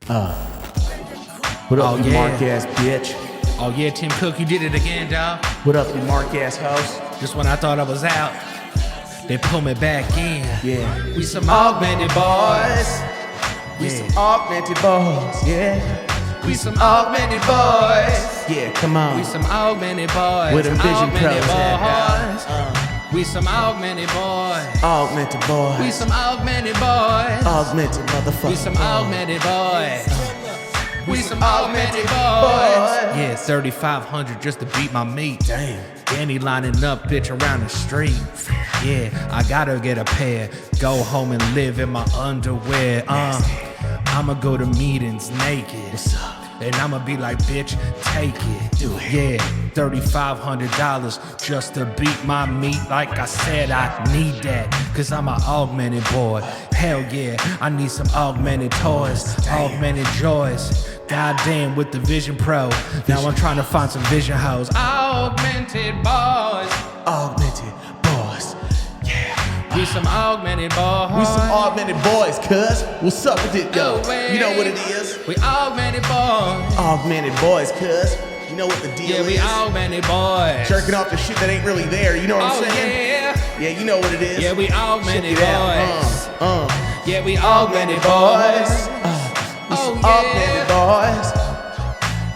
What up, Oh, you yeah. mark ass bitch? Oh yeah, Tim Cook, you did it again, dog. What up, you mark ass host? Just when I thought I was out, they pull me back in. Yeah. We some augmented boys. We some augmented boys, yeah. We some augmented boys. Yeah, come on. We some augmented boys. Where them vision Augmented pros at, boys. dog? We some augmented boys. Augmented boys. We some augmented boys. augmented motherfucker. We some augmented boys. We some augmented boys. Yeah, 3,500 just to beat my meat. Damn. Danny lining up, bitch, around the street. Yeah, I gotta get a pair. Go home and live in my underwear. I'ma go to meetings naked. What's up? And I'ma be like, bitch, take it. Do it. Yeah, $3,500 just to beat my meat. Like I said, I need that, cause I'm an augmented boy. Hell yeah, I need some augmented toys, augmented joys. Goddamn with the Vision Pro. Now I'm trying to find some Vision hoes. Augmented boys. Augmented boys. Yeah. We some augmented boys. We some augmented boys, cuz. What's up with it, though? Oh, wait. You know what it is? We augmented boys. Augmented boys, cuz. You know what the deal Yeah, is? we augmented boys. Jerking off the shit that ain't really there. You know what I'm saying? Yeah. Yeah, you know what it is. Yeah, we augmented Check it out. boys. Yeah, we Augmented augmented boys. boys. We some Oh, augmented boys.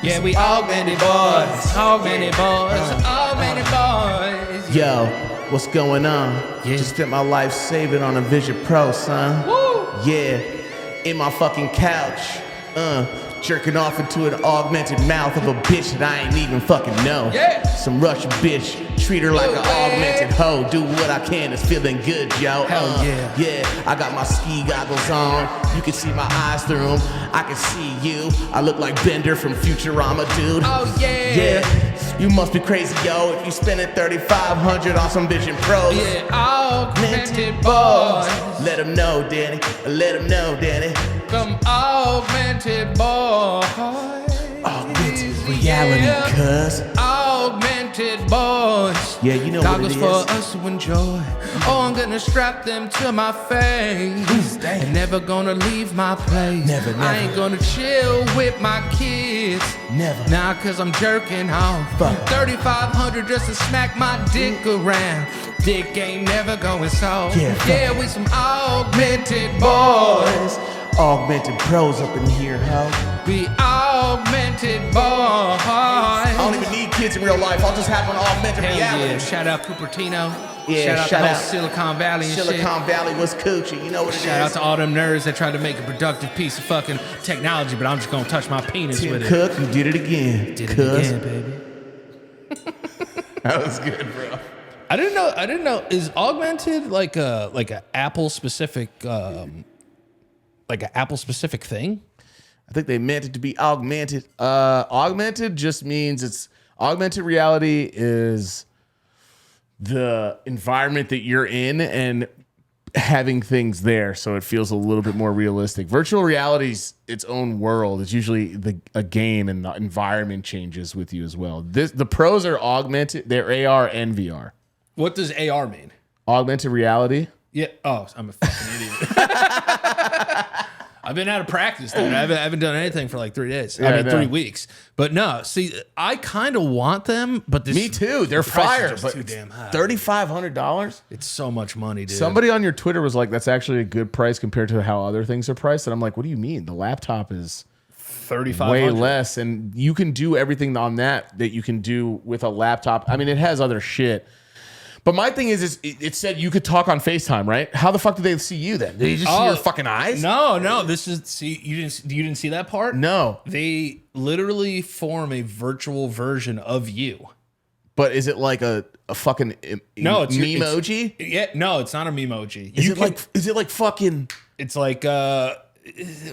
Yeah, we augmented boys. Augmented boys. Augmented boys. Yo, what's going on? Yeah. Just spent my life saving on a Vision Pro, son. Woo! Yeah, in my fucking couch. Jerking off into an augmented mouth of a bitch that I ain't even fucking know. Yeah. Some Russian bitch, treat her like Oh, an yeah. augmented hoe. Do what I can, it's feeling good, yo. Hell yeah. Yeah, I got my ski goggles on. You can see my eyes through them. I can see you. I look like Bender from Futurama, dude. Oh, yeah. Yeah, you must be crazy, yo, if you spending $3,500 on some Vision Pros. Yeah, augmented boys. Let them know, Danny. Let them know, Danny. Some augmented boys. Augmented reality, Yeah. cuz. Augmented boys. Yeah, you know Goggles what it is. for us to enjoy. Oh, I'm gonna strap them to my face. damn. And never gonna leave my place. Never, I never. ain't gonna chill with my kids. Never. Nah, cause I'm jerking off. Fuck. 3,500 just to smack my dick around. Dick ain't never going soft. Yeah, fuck. Yeah, we some augmented boys. Augmented pros up in here, ho. We augmented boys. I don't even need kids in real life. I'll just have an augmented Hell reality. yeah, shout out Cupertino. Yeah, shout out shout the out. whole Silicon Valley and Silicon Valley was coochie. You know what it shit. Shout out is. to all them nerds that tried to make a productive piece of fucking technology, but I'm just gonna touch my penis Tim with Cook, you did it again. it. Did it cuz. again, baby. That was good, bro. I didn't know. Is augmented like a Apple specific thing? I think they meant it to be augmented. Augmented just means it's augmented reality is the environment that you're in and having things there, so it feels a little bit more realistic. Virtual reality's its own world. It's usually a game, and the environment changes with you as well. The pros are augmented. They're AR and VR. What does AR mean? Augmented reality. Yeah. Oh, I'm a fucking idiot. I've been out of practice, dude. I haven't done anything for like 3 days. Yeah, I I mean, know. 3 weeks. But no, see, I kind of want them, but this Me too. They're the price is fire, just but too damn high. $3,500. It's so much money, dude. Somebody on your Twitter was like, "That's actually a good price compared to how other things are priced." And I'm like, "What do you mean? The laptop is 3,500. way less, and you can do everything on that you can do with a laptop. I mean, it has other shit." But my thing is it said you could talk on FaceTime, right? How the fuck did they see you then? Did they just see your fucking eyes? No. This is you didn't see that part? No. They literally form a virtual version of you. But is it like a fucking No, it's memoji? Yeah, no, it's not a memoji. Is it like fucking It's like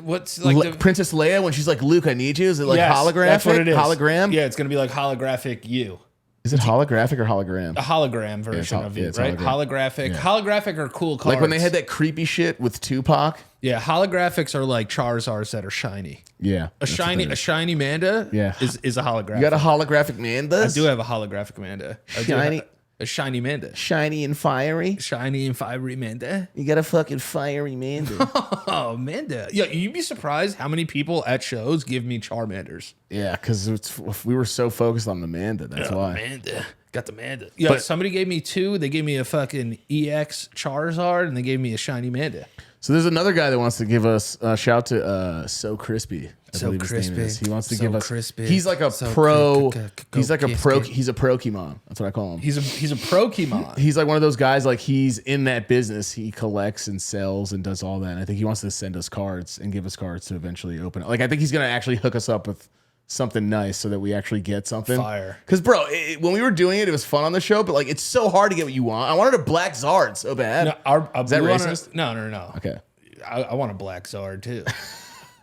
what's like Princess Leia when she's like, "Luke, I need you"? Is it like Yes, holographic? that's what it is. Hologram? Yeah, it's gonna be like holographic you. Is it holographic or hologram? A hologram version of you, it's right? hologram. Holographic. Yeah. Holographic are cool cards. Like when they had that creepy shit with Tupac. Yeah, holographics are like Charizards that are shiny. Yeah. A shiny Manda Yeah. is a holographic. You got a holographic Manda? I do have a holographic Manda. I do Shiny. A shiny Manda. Shiny and fiery. Shiny and fiery Manda. You got a fucking fiery Manda. Oh, Manda. Yeah, you'd be surprised how many people at shows give me Charmanders. Yeah, because we were so focused on the Manda. That's why. Manda. Got the Manda. Yeah, but somebody gave me 2. They gave me a fucking EX Charizard, and they gave me a shiny Manda. So there's another guy that wants to give us a shout to So Crispy. I believe his name is. He wants to give us. Crispy. He's like a pro. He's like a pro. He's a Prokemon. That's what I call him. He's a Prokemon. He's like one of those guys. Like he's in that business. He collects and sells and does all that. And I think he wants to send us cards and give us cards to eventually open it. Like I think he's gonna actually hook us up with something nice so that we actually get something. Fire. Because bro, when we were doing it, it was fun on the show. But like it's so hard to get what you want. I wanted a black Zard so bad. No, is that racist? No. Okay. I want a black Zard too.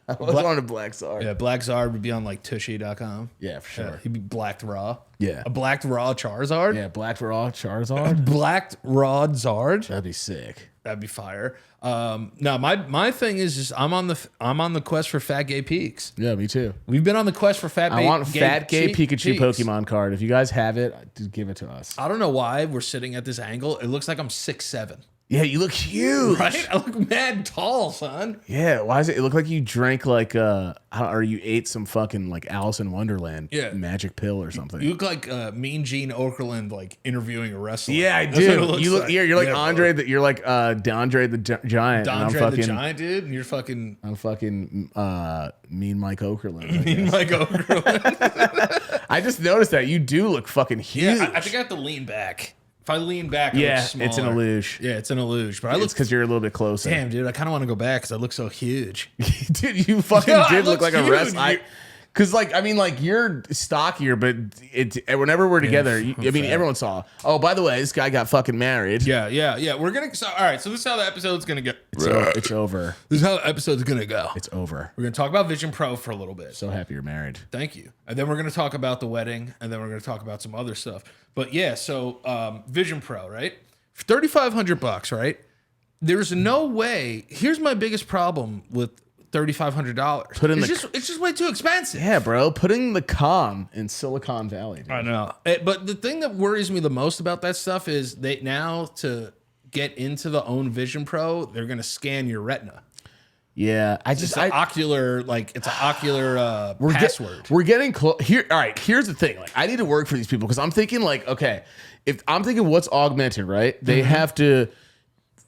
I wanted a black Zard. Yeah, black Zard would be on like Tushy.com. Yeah, for sure. He'd be blacked raw. Yeah. A blacked raw Charizard? Yeah, blacked raw Charizard. Blacked raw Zard? That'd be sick. That'd be fire. No, my thing is just I'm on the quest for fat gay peaks. Yeah, me too. We've been on the quest for fat. I want fat gay Pikachu Pokemon card. If you guys have it, give it to us. I don't know why we're sitting at this angle. It looks like I'm 6'7". Yeah, you look huge. Right? I look mad tall, son. Yeah, why is it? It look like you drank like or you ate some fucking like Alice in Wonderland magic pill or something. You look like Mean Gene Okerlund like interviewing a wrestler. Yeah, I do. You look like. You're like Andre that you're like Andre the Giant. Andre the Giant, dude, and you're fucking. I'm fucking Mean Mike Okerlund. Mean Mike Okerlund. I just noticed that you do look fucking huge. Yeah, I think I have to lean back. If I lean back, I look smaller. It's an illusion. Yeah, it's an illusion. But it's because you're a little bit closer. Damn, dude, I kind of want to go back because I look so huge. Dude, you fucking did look like a wrestler. Because, like, I mean, like, you're stockier, but whenever we're together, everyone saw. Oh, by the way, this guy got fucking married. Yeah. We're going to. All right, so this is how the episode's going to go. It's over. This is how the episode's going to go. It's over. We're going to talk about Vision Pro for a little bit. So happy you're married. Thank you. And then we're going to talk about the wedding, and then we're going to talk about some other stuff. But yeah, so Vision Pro, right? $3,500, right? There's no way. Here's my biggest problem with $3,500. It's just way too expensive. Yeah, bro. Putting the com in Silicon Valley. Dude. I know. But the thing that worries me the most about that stuff is they now to get into the own Vision Pro, they're going to scan your retina. Yeah, it's an ocular password. We're getting close here. All right, here's the thing. Like, I need to work for these people because I'm thinking like, okay, if I'm thinking what's augmented, right? They have to.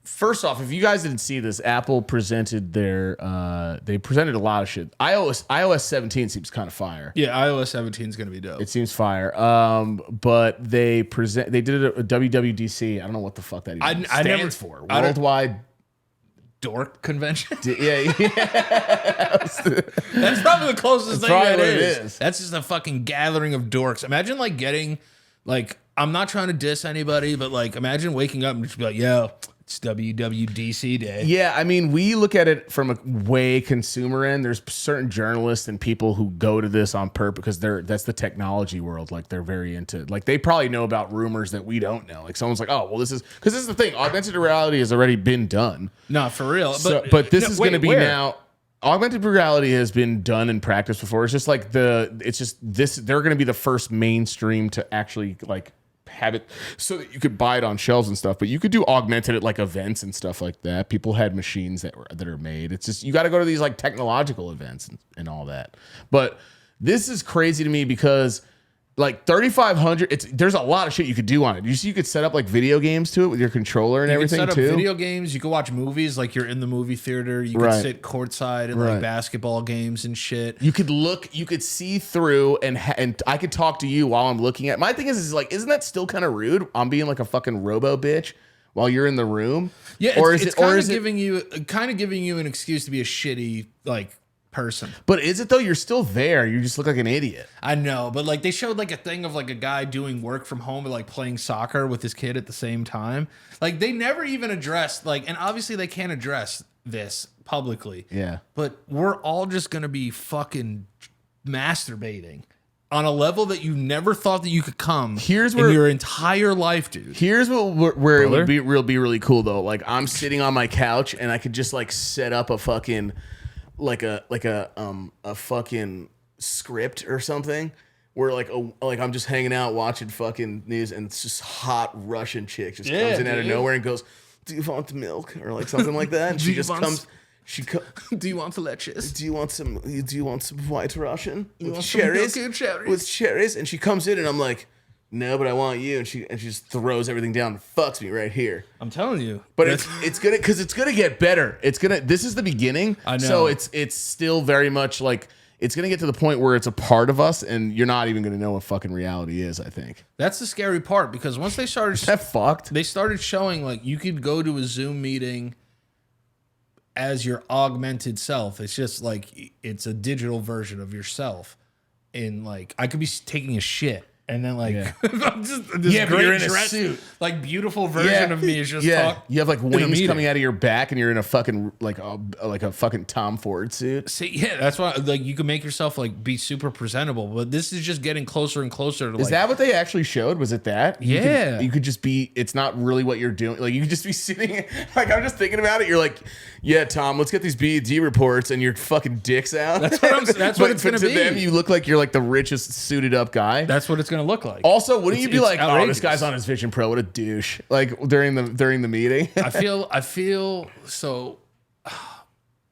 First off, if you guys didn't see this, Apple presented they presented a lot of shit. iOS 17 seems kind of fire. Yeah, iOS 17 is going to be dope. It seems fire. But they did it at WWDC. I don't know what the fuck that even stands for. Worldwide Dork Convention. Yeah. That's probably the closest thing that is. That's just a fucking gathering of dorks. Imagine like getting like, I'm not trying to diss anybody, but like imagine waking up and just be like, yo, it's WWDC day. Yeah, I mean, we look at it from a way consumer end. There's certain journalists and people who go to this on purpose because that's the technology world. Like they're very into, like they probably know about rumors that we don't know. Like someone's like, oh, well, this is the thing. Augmented reality has already been done. No, for real. But this is going to be now. Augmented reality has been done in practice before. It's just like they're going to be the first mainstream to actually like have it so that you could buy it on shelves and stuff, but you could do augmented at like events and stuff like that. People had machines that are made. It's just, you got to go to these like technological events and all that. But this is crazy to me because like 3,500, there's a lot of shit you could do on it. You could set up like video games to it with your controller and everything too. You could set up video games. You could watch movies like you're in the movie theater. You could sit courtside and like basketball games and shit. You could see through and I could talk to you while I'm looking at. My thing is like, isn't that still kind of rude? I'm being like a fucking robo bitch while you're in the room. Yeah, it's kind of giving you an excuse to be a shitty like person. But is it though? You're still there. You just look like an idiot. I know, but like they showed like a thing of like a guy doing work from home and like playing soccer with his kid at the same time. Like they never even addressed like, and obviously they can't address this publicly. Yeah. But we're all just gonna be fucking masturbating on a level that you never thought that you could come in your entire life, dude. Here's where it would be really cool though. Like I'm sitting on my couch and I could just like set up a fucking like a fucking script or something where like I'm just hanging out watching fucking news, and it's just hot Russian chick just comes in out of nowhere and goes, "Do you want the milk?" or like something like that, and she just comes. Do you want the lettuce? Do you want some white Russian with cherries? With cherries, and she comes in, and I'm like, no, but I want you, and she just throws everything down and fucks me right here. I'm telling you, but it's gonna get better. This is the beginning. I know. So it's still very much like it's gonna get to the point where it's a part of us, and you're not even gonna know what fucking reality is. I think that's the scary part, because once they started, they started showing like you could go to a Zoom meeting as your augmented self. It's just like it's a digital version of yourself, and like I could be taking a shit, and then like I'm just this but you're in dress, a suit. like beautiful version of me is just you have like wings coming out of your back, and you're in a fucking like a fucking Tom Ford suit. See, that's why like you can make yourself like be super presentable, but this is just getting closer and closer to. Is that what they actually showed? Was it that? You could just be. It's not really what you're doing. Like you could just be sitting. Like I'm just thinking about it. You're like, yeah, Tom, let's get these BED reports, and your fucking dick's out. That's what That's what it's gonna be. To them, you look like you're like the richest suited up guy. That's what it's gonna look like. Also, wouldn't you be like, outrageous. Oh, this guy's on his Vision Pro, what a douche? Like during the meeting. I feel so.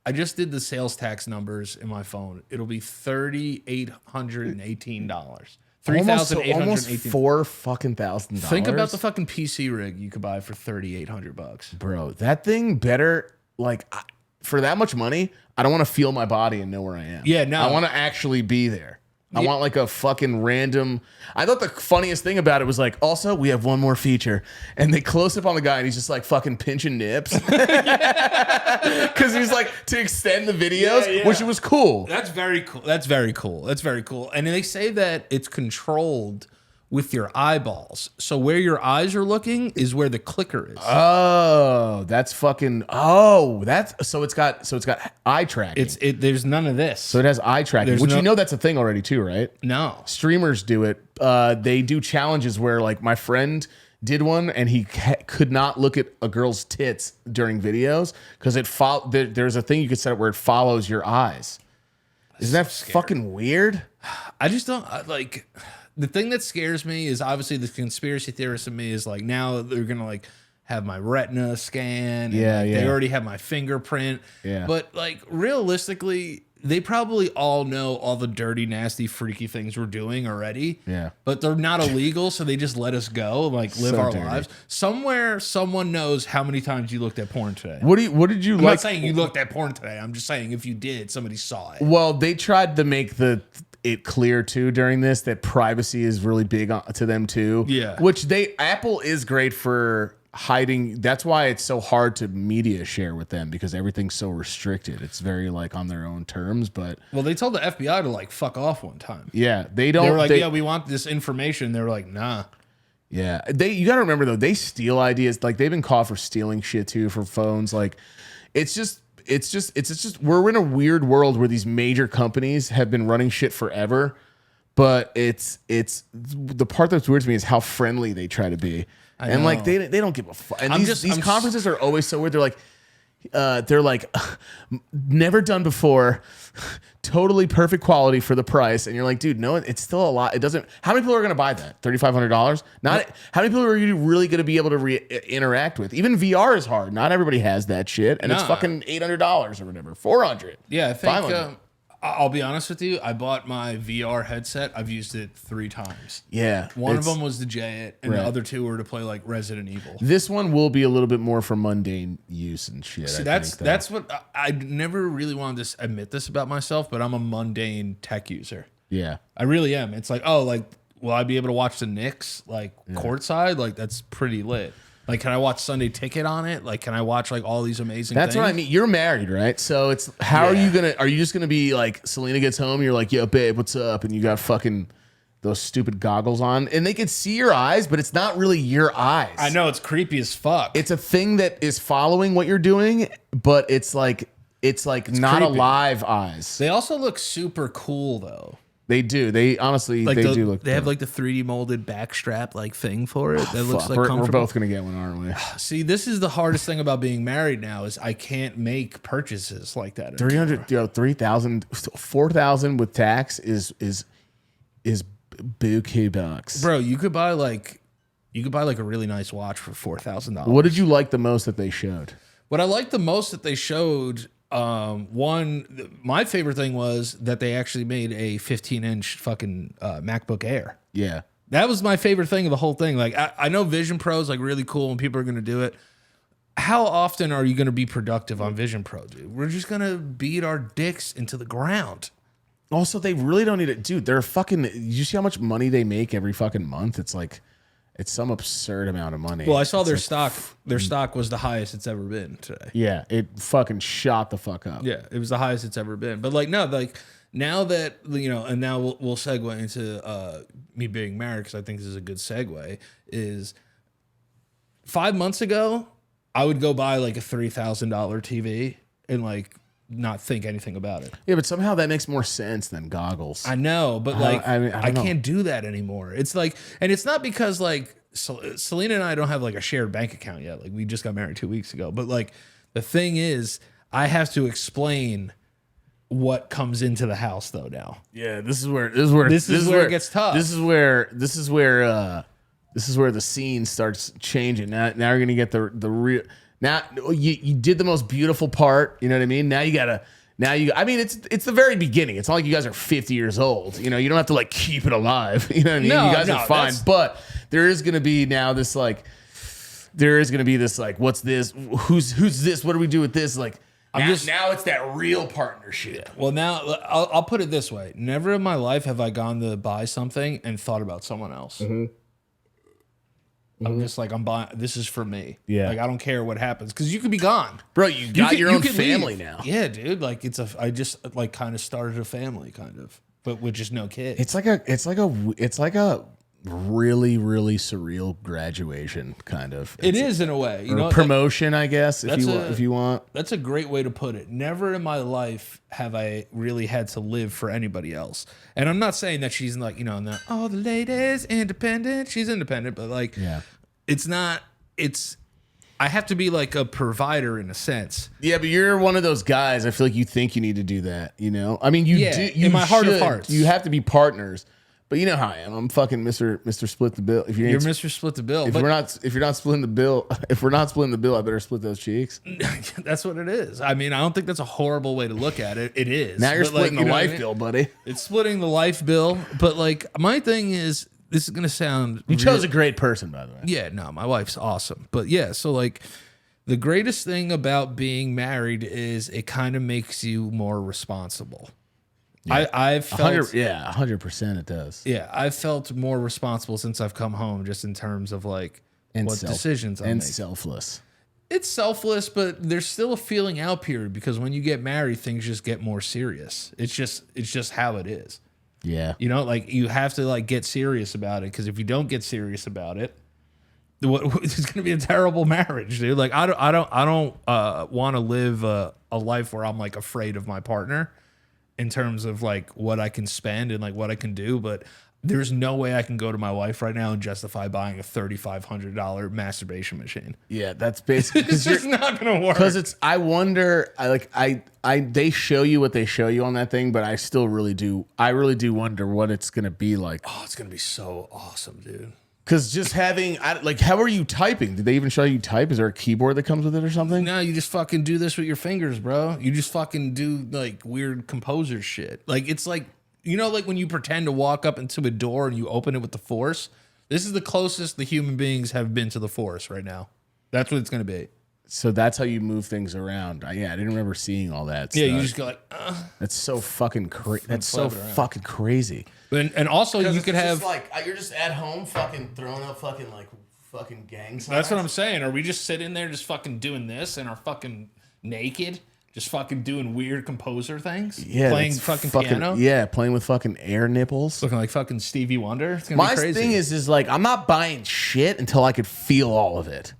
I just did the sales tax numbers in my phone. It'll be $3,818. Almost $4,000. Think about the fucking PC rig you could buy for $3,800, bro. That thing better like for that much money. I don't want to feel my body and know where I am. Yeah, no, I want to actually be there. I want like a fucking random. I thought the funniest thing about it was like, also we have one more feature, and they close up on the guy, and he's just like fucking pinching nips because he's like to extend the videos, which was cool. That's very cool. That's very cool. And they say that it's controlled with your eyeballs. So where your eyes are looking is where the clicker is. Oh, that's fucking. Oh, that's so it's got eye tracking. There's none of this. So it has eye tracking, which you know that's a thing already too, right? No, streamers do it. They do challenges where like my friend did one, and he could not look at a girl's tits during videos because there's a thing you could set up where it follows your eyes. Isn't that fucking weird? I just don't like. The thing that scares me is obviously the conspiracy theorist in me is like, now they're gonna like have my retina scan. And they already have my fingerprint. Yeah. But like realistically, they probably all know all the dirty, nasty, freaky things we're doing already. Yeah. But they're not illegal, so they just let us go, like live our lives. Somewhere, someone knows how many times you looked at porn today. What did you I'm like? not saying you looked at porn today. I'm just saying if you did, somebody saw it. Well, they tried to make it clear too during this that privacy is really big to them too. Yeah. Which Apple is great for hiding. That's why it's so hard to media share with them, because everything's so restricted. It's very like on their own terms. But well, they told the FBI to like fuck off one time. Yeah, they don't. They were like, yeah, we want this information. They were like, nah. Yeah, you got to remember though, they steal ideas. Like they've been caught for stealing shit too for phones. Like it's just we're in a weird world where these major companies have been running shit forever, but it's the part that's weird to me is how friendly they try to be. And like they don't give a fuck. And these conferences are always so weird. They're like never done before, totally perfect quality for the price. And you're like, dude, no, it's still a lot. It doesn't. How many people are going to buy that? $3,500? Not how many people are you really going to be able to interact with? Even VR is hard. Not everybody has that shit, and it's fucking $800 or whatever, $400. Yeah, I think. I'll be honest with you. I bought my VR headset. I've used it 3 times. Yeah. One of them was to jay it, and the other 2 were to play like Resident Evil. This one will be a little bit more for mundane use and shit. See, that's what I never really wanted to admit this about myself, but I'm a mundane tech user. Yeah. I really am. It's like, oh, like, will I be able to watch the Knicks like courtside? Like, that's pretty lit. Like, can I watch Sunday Ticket on it? Like, can I watch like all these amazing That's things? what I mean. You're married, right? So it's are you just gonna be like Selena gets home, you're like, yo, babe, what's up? And you got fucking those stupid goggles on, and they can see your eyes, but it's not really your eyes. I know, it's creepy as fuck. It's a thing that is following what you're doing, but it's not creepy. Alive eyes. They also look super cool though. They do. They honestly, like they do look. They have like the 3D molded backstrap like thing for it. That looks like we're both gonna get one, aren't we? See, this is the hardest thing about being married now is I can't make purchases like that. 300, 3,000, 4,000 with tax is bouquet bucks. Bro, you could buy like a really nice watch for $4,000. What did you like the most that they showed? What I liked the most that they showed, my favorite thing was that they actually made a 15-inch fucking MacBook Air. Yeah. That was my favorite thing of the whole thing. Like, I know Vision Pro is like really cool and people are going to do it. How often are you going to be productive on Vision Pro, dude? We're just going to beat our dicks into the ground. Also, they really don't need it. Dude, they're fucking, you see how much money they make every fucking month? It's like, it's some absurd amount of money. Well, I saw their like, stock. Their stock was the highest it's ever been today. Yeah, it fucking shot the fuck up. Yeah, it was the highest it's ever been. But like, no, like now that, you know, and now we'll segue into me being married, because I think this is a good segue, is 5 months ago, I would go buy like a $3,000 TV and like not think anything about it. Yeah, but somehow that makes more sense than goggles. I know, but like I don't know. can't do that anymore. It's like, and it's not because like Selena and I don't have like a shared bank account yet. Like we just got married 2 weeks ago. But like the thing is, I have to explain what comes into the house though now. Yeah, this is where it gets tough. This is where the scene starts changing. Now you're gonna get the real. Now you did the most beautiful part. You know what I mean? I mean, it's the very beginning. It's not like you guys are 50 years old. You know, you don't have to like keep it alive. You know what I mean? No, you guys are fine. But there is gonna be now this like, what's this? Who's this? What do we do with this? Like. Now it's that real partnership. Well, now I'll put it this way: never in my life have I gone to buy something and thought about someone else. I'm just like, I'm buying. This is for me. Yeah. Like I don't care what happens because you could be gone, bro. You got your own family leave. now. Yeah, dude. Like I just like kind of started a family, kind of, but with just no kids. It's like a really, really surreal graduation, kind of. It is in a way, you know, promotion, I guess, if you want. That's a great way to put it. Never in my life have I really had to live for anybody else. And I'm not saying that she's like, you know, the ladies independent. She's independent, but like, yeah, I have to be like a provider in a sense. Yeah, but you're one of those guys. I feel like you think you need to do that. You know, I mean, you do. You in my heart of hearts, you have to be partners. But you know how I am. I'm fucking Mr. Split the Bill. If you're Mr. Split the Bill. If we're not splitting the bill, I better split those cheeks. That's what it is. I mean, I don't think that's a horrible way to look at it. It is. Now you're splitting the life bill, buddy. It's splitting the life bill. But like, my thing is, this is gonna sound. You chose a great person, by the way. Yeah, no, my wife's awesome. But yeah, so like, the greatest thing about being married is it kind of makes you more responsible. Yeah. I've felt 100% it does. Yeah, I've felt more responsible since I've come home, just in terms of like what decisions I'm making. Selfless. It's selfless, but there's still a feeling out period because when you get married, things just get more serious. It's just how it is. Yeah, you know, like you have to like get serious about it because if you don't get serious about it, it's going to be a terrible marriage, dude. Like I don't want to live a life where I'm like afraid of my partner. In terms of like what I can spend and like what I can do, but there's no way I can go to my wife right now and justify buying a $3,500 masturbation machine. Yeah, that's basically it's just not gonna work. Because I wonder, they show you what they show you on that thing, but I still really do. I really do wonder what it's gonna be like. Oh, it's gonna be so awesome, dude. Because just having, how are you typing? Did they even show you type? Is there a keyboard that comes with it or something? No, you just fucking do this with your fingers, bro. You just fucking do like weird composer shit. Like it's like, you know, like when you pretend to walk up into a door and you open it with the force. This is the closest the human beings have been to the force right now. That's what it's gonna be. So that's how you move things around. Yeah, I didn't remember seeing all that. Yeah, stuff. you just go like, That's so fucking crazy. That's so fucking crazy. And also you could have like you're just at home fucking throwing up fucking gang signs. That's what I'm saying. Are we just sitting there just fucking doing this and are fucking naked? Just fucking doing weird composer things? Yeah. Playing fucking piano? Yeah, playing with fucking air nipples. Looking like fucking Stevie Wonder? It's gonna be crazy. My thing is like I'm not buying shit until I could feel all of it.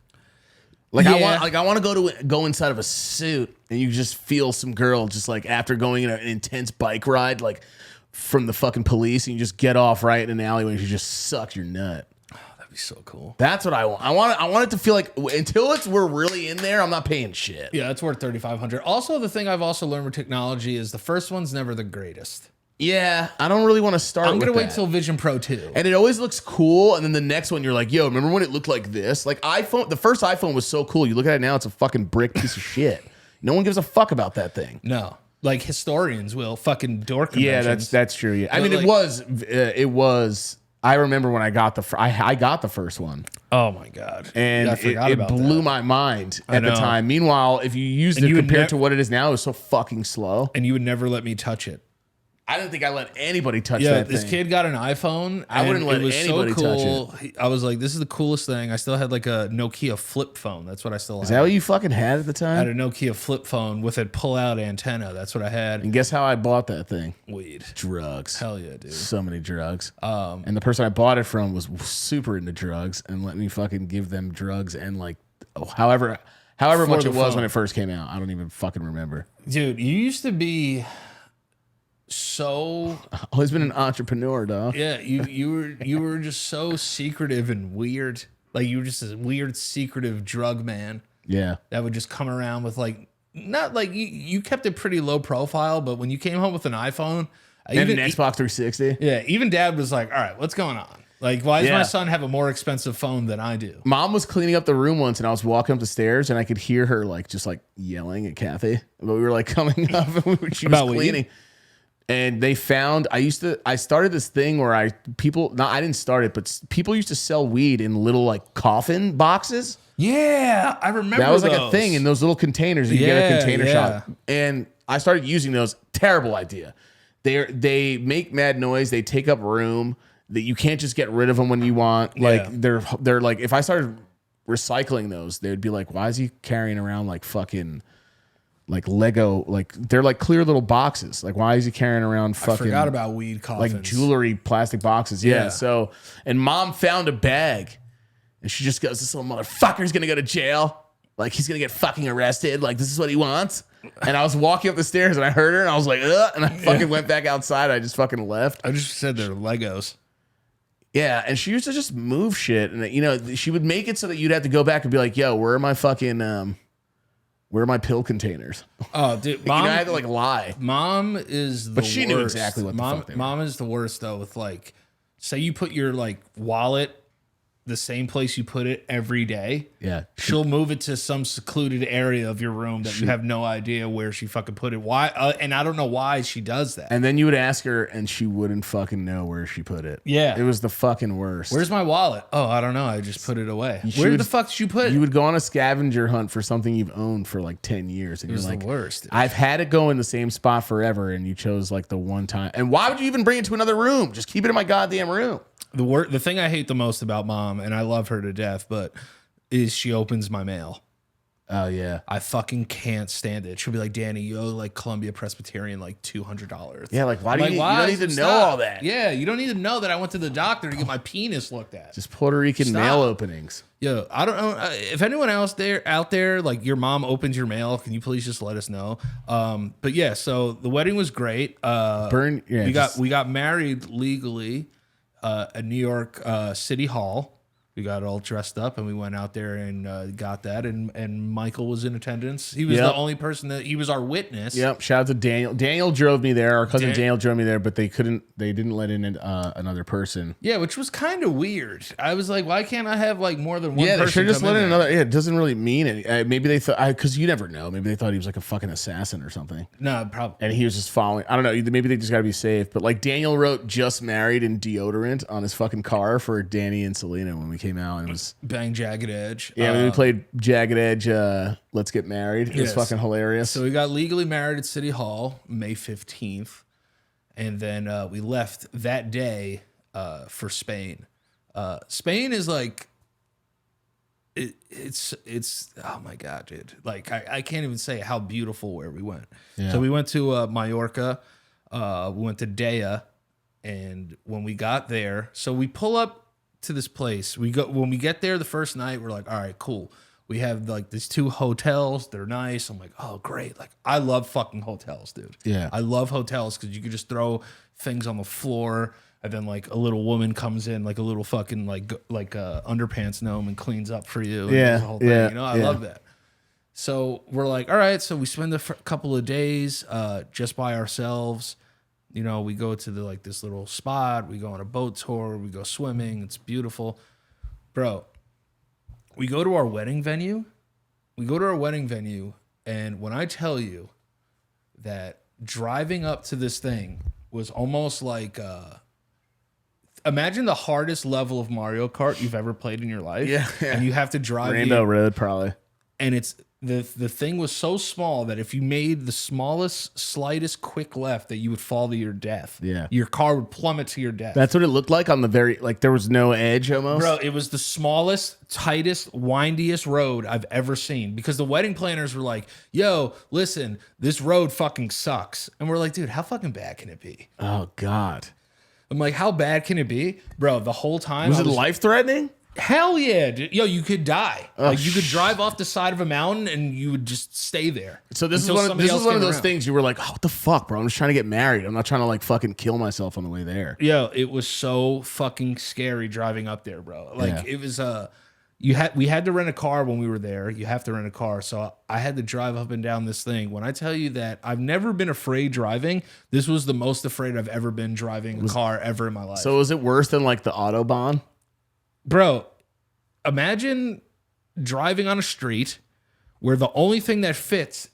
Like I want to go inside of a suit and you just feel some girl just like after going on an intense bike ride like from the fucking police and you just get off right in an alleyway and you just suck your nut. Oh, that'd be so cool. That's what I want. I want it to feel like until we're really in there, I'm not paying shit. Yeah, that's worth $3,500. Also, the thing I've also learned with technology is the first one's never the greatest. Yeah, I don't really want to start. I'm gonna with wait that. till Vision Pro 2. And it always looks cool, and then the next one you're like, yo, remember when it looked like this? Like iPhone, the first iPhone was so cool. You look at it now, it's a fucking brick piece of shit. No one gives a fuck about that thing. No, like historians will fucking dork conventions. Yeah, that's true. Yeah, I mean, like- it was. I remember when I got I got the first one, Oh my god! and it blew my mind at the know. time. Meanwhile, if you used it you would compared to what it is now, it was so fucking slow. And you would never let me touch it. I didn't think I let anybody touch Yeah, that this thing. kid got an iPhone. I wouldn't and let it was anybody so touch cool. I was like, this is the coolest thing. I still had like a Nokia flip phone. That's what I still Is had. that what you fucking had at the I had time? a Nokia flip phone with a pull-out antenna. That's what I had. And guess how I bought that thing? Weed. Drugs. Hell yeah, dude. So many drugs. And the person I bought it from was super into drugs and let me fucking give them drugs and like however much the it was phone. when it first came out. I don't even fucking remember. Dude, you used to be so Always been an entrepreneur, dog. yeah, you were just so secretive and weird. Like you were just a weird secretive drug man Yeah. that would just come around with like not like you kept it pretty low profile, but when you came home with an iPhone, And an Xbox 360. yeah, even dad was like, all right, what's going on? Like, why does Yeah. my son have a more expensive phone than I do? Mom was cleaning up the room once and I was walking up the stairs and I could hear her like just like yelling at Kathy. But we were like coming up and she was About weed? cleaning. And they found I started this thing where I didn't start it, but people used to sell weed in little like coffin boxes. Yeah, I remember That was like a those. thing in those little containers. You get a Yeah, container yeah. shop. And I started using those. Terrible idea. They make mad noise. They take up room. That you can't just get rid of them when you want. Like Yeah. they're like, if I started recycling those, they would be like, why is he carrying around like fucking like Lego? Like they're like clear little boxes. Like why is he carrying around I fucking forgot about weed coffins. like jewelry plastic boxes? Yeah. Yeah. So and mom found a bag and she just goes, this little motherfucker's gonna go to jail. Like he's gonna get fucking arrested. Like this is what he wants. And I was walking up the stairs and I heard her and I was like, ugh, and I fucking went back outside. I just fucking left. I just said they're Legos. Yeah, and she used to just move shit, and you know she would make it so that you'd have to go back and be like, "Yo, where are my fucking where are my pill containers?" Oh, dude, You know, I had to like lie. Mom is the But she worst. knew exactly what the fuck they were. Mom is the worst though. With like, say you put your like wallet the same place you put it every day. Yeah, She'll move it to some secluded area of your room that you have no idea where she fucking put it. Why? And I don't know why she does that. and then you would ask her, and she wouldn't fucking know where she put it. Yeah. it was the fucking worst. Where's my wallet? Oh, I don't know. I just put it away. She Where would- the fuck did you put it? You would go on a scavenger hunt for something you've owned for like 10 years, and It was you're like, the worst. dude. I've had it go in the same spot forever, and you chose like the one time. And why would you even bring it to another room? Just keep it in my goddamn room. The thing I hate the most about mom, and I love her to death, but is she opens my mail. Oh yeah. I fucking can't stand it. She'll be like, Danny, you owe like Columbia Presbyterian like $200. Yeah, like why do I'm you, like, you don't need to know all that? Yeah, you don't need to know that I went to the doctor to get my penis looked at. Just Puerto Rican Stop. mail openings. Yo, I don't know if anyone else out there, like your mom opens your mail. Can you please just let us know? But yeah, so the wedding was great. Burn. Yeah, We got married legally at New York City Hall. We got all dressed up and we went out there and got that. And Michael was in attendance. He was Yep. the only person he was our witness. Yep. Shout out to Daniel. Daniel drove me there. Our cousin Daniel drove me there, but they didn't let in another person. Yeah, which was kind of weird. I was like, why can't I have like more than one Yeah, person? they should just come let in in there? another. Yeah, it doesn't really mean it. Maybe they thought, because you never know. Maybe they thought he was like a fucking assassin or something. No, probably. And he was just following. I don't know. Maybe they just got to be safe. But like Daniel wrote "just married" in deodorant on his fucking car for Danny and Selena when we came out. And it was Bang Jagged Edge. yeah. We played Jagged Edge. Let's Get Married. It was Yes. fucking hilarious. So we got legally married at City Hall May 15th. And then we left that day for Spain. Spain is like, it's oh my God, dude. Like, I can't even say how beautiful where we went. Yeah. So we went to Mallorca. We went to Dea. And when we got there, so we pull up to this place. When we get there the first night, we're like, all right, cool. We have like these 2 hotels. They're nice. I'm like, oh, great. Like, I love fucking hotels, dude. Yeah. I love hotels because you can just throw things on the floor, and then like a little woman comes in, like a little fucking like underpants gnome, and cleans up for you. And Yeah, does the whole thing. yeah, You know, I yeah. love that. So we're like, all right. So we spend a couple of days just by ourselves. You know, we go to this little spot. We go on a boat tour. We go swimming. It's beautiful, bro. We go to our wedding venue. And when I tell you that driving up to this thing was almost like, imagine the hardest level of Mario Kart you've ever played in your life. Yeah. And you have to drive Rainbow Road, probably. And it's the thing was so small that if you made the smallest, slightest quick left, that you would fall to your death. Yeah. Your car would plummet to your death. That's what it looked like on the very, like there was no edge almost. Bro, it was the smallest, tightest, windiest road I've ever seen, because the wedding planners were like, yo, listen, this road fucking sucks. And we're like, dude, how fucking bad can it be? Oh, God. I'm like, how bad can it be? Bro, the whole time. Was it life-threatening? Hell yeah, dude. Yo, you could die. Like you could drive off the side of a mountain and you would just stay there. So this is one of those things you were like, oh, what the fuck, bro? I'm just trying to get married. I'm not trying to like fucking kill myself on the way there. Yo, it was so fucking scary driving up there, bro. Like it was we had to rent a car when we were there. You have to rent a car. So I had to drive up and down this thing. When I tell you that I've never been afraid driving, this was the most afraid I've ever been driving a car ever in my life. So was it worse than like the Autobahn? Bro, imagine driving on a street where the only thing that fits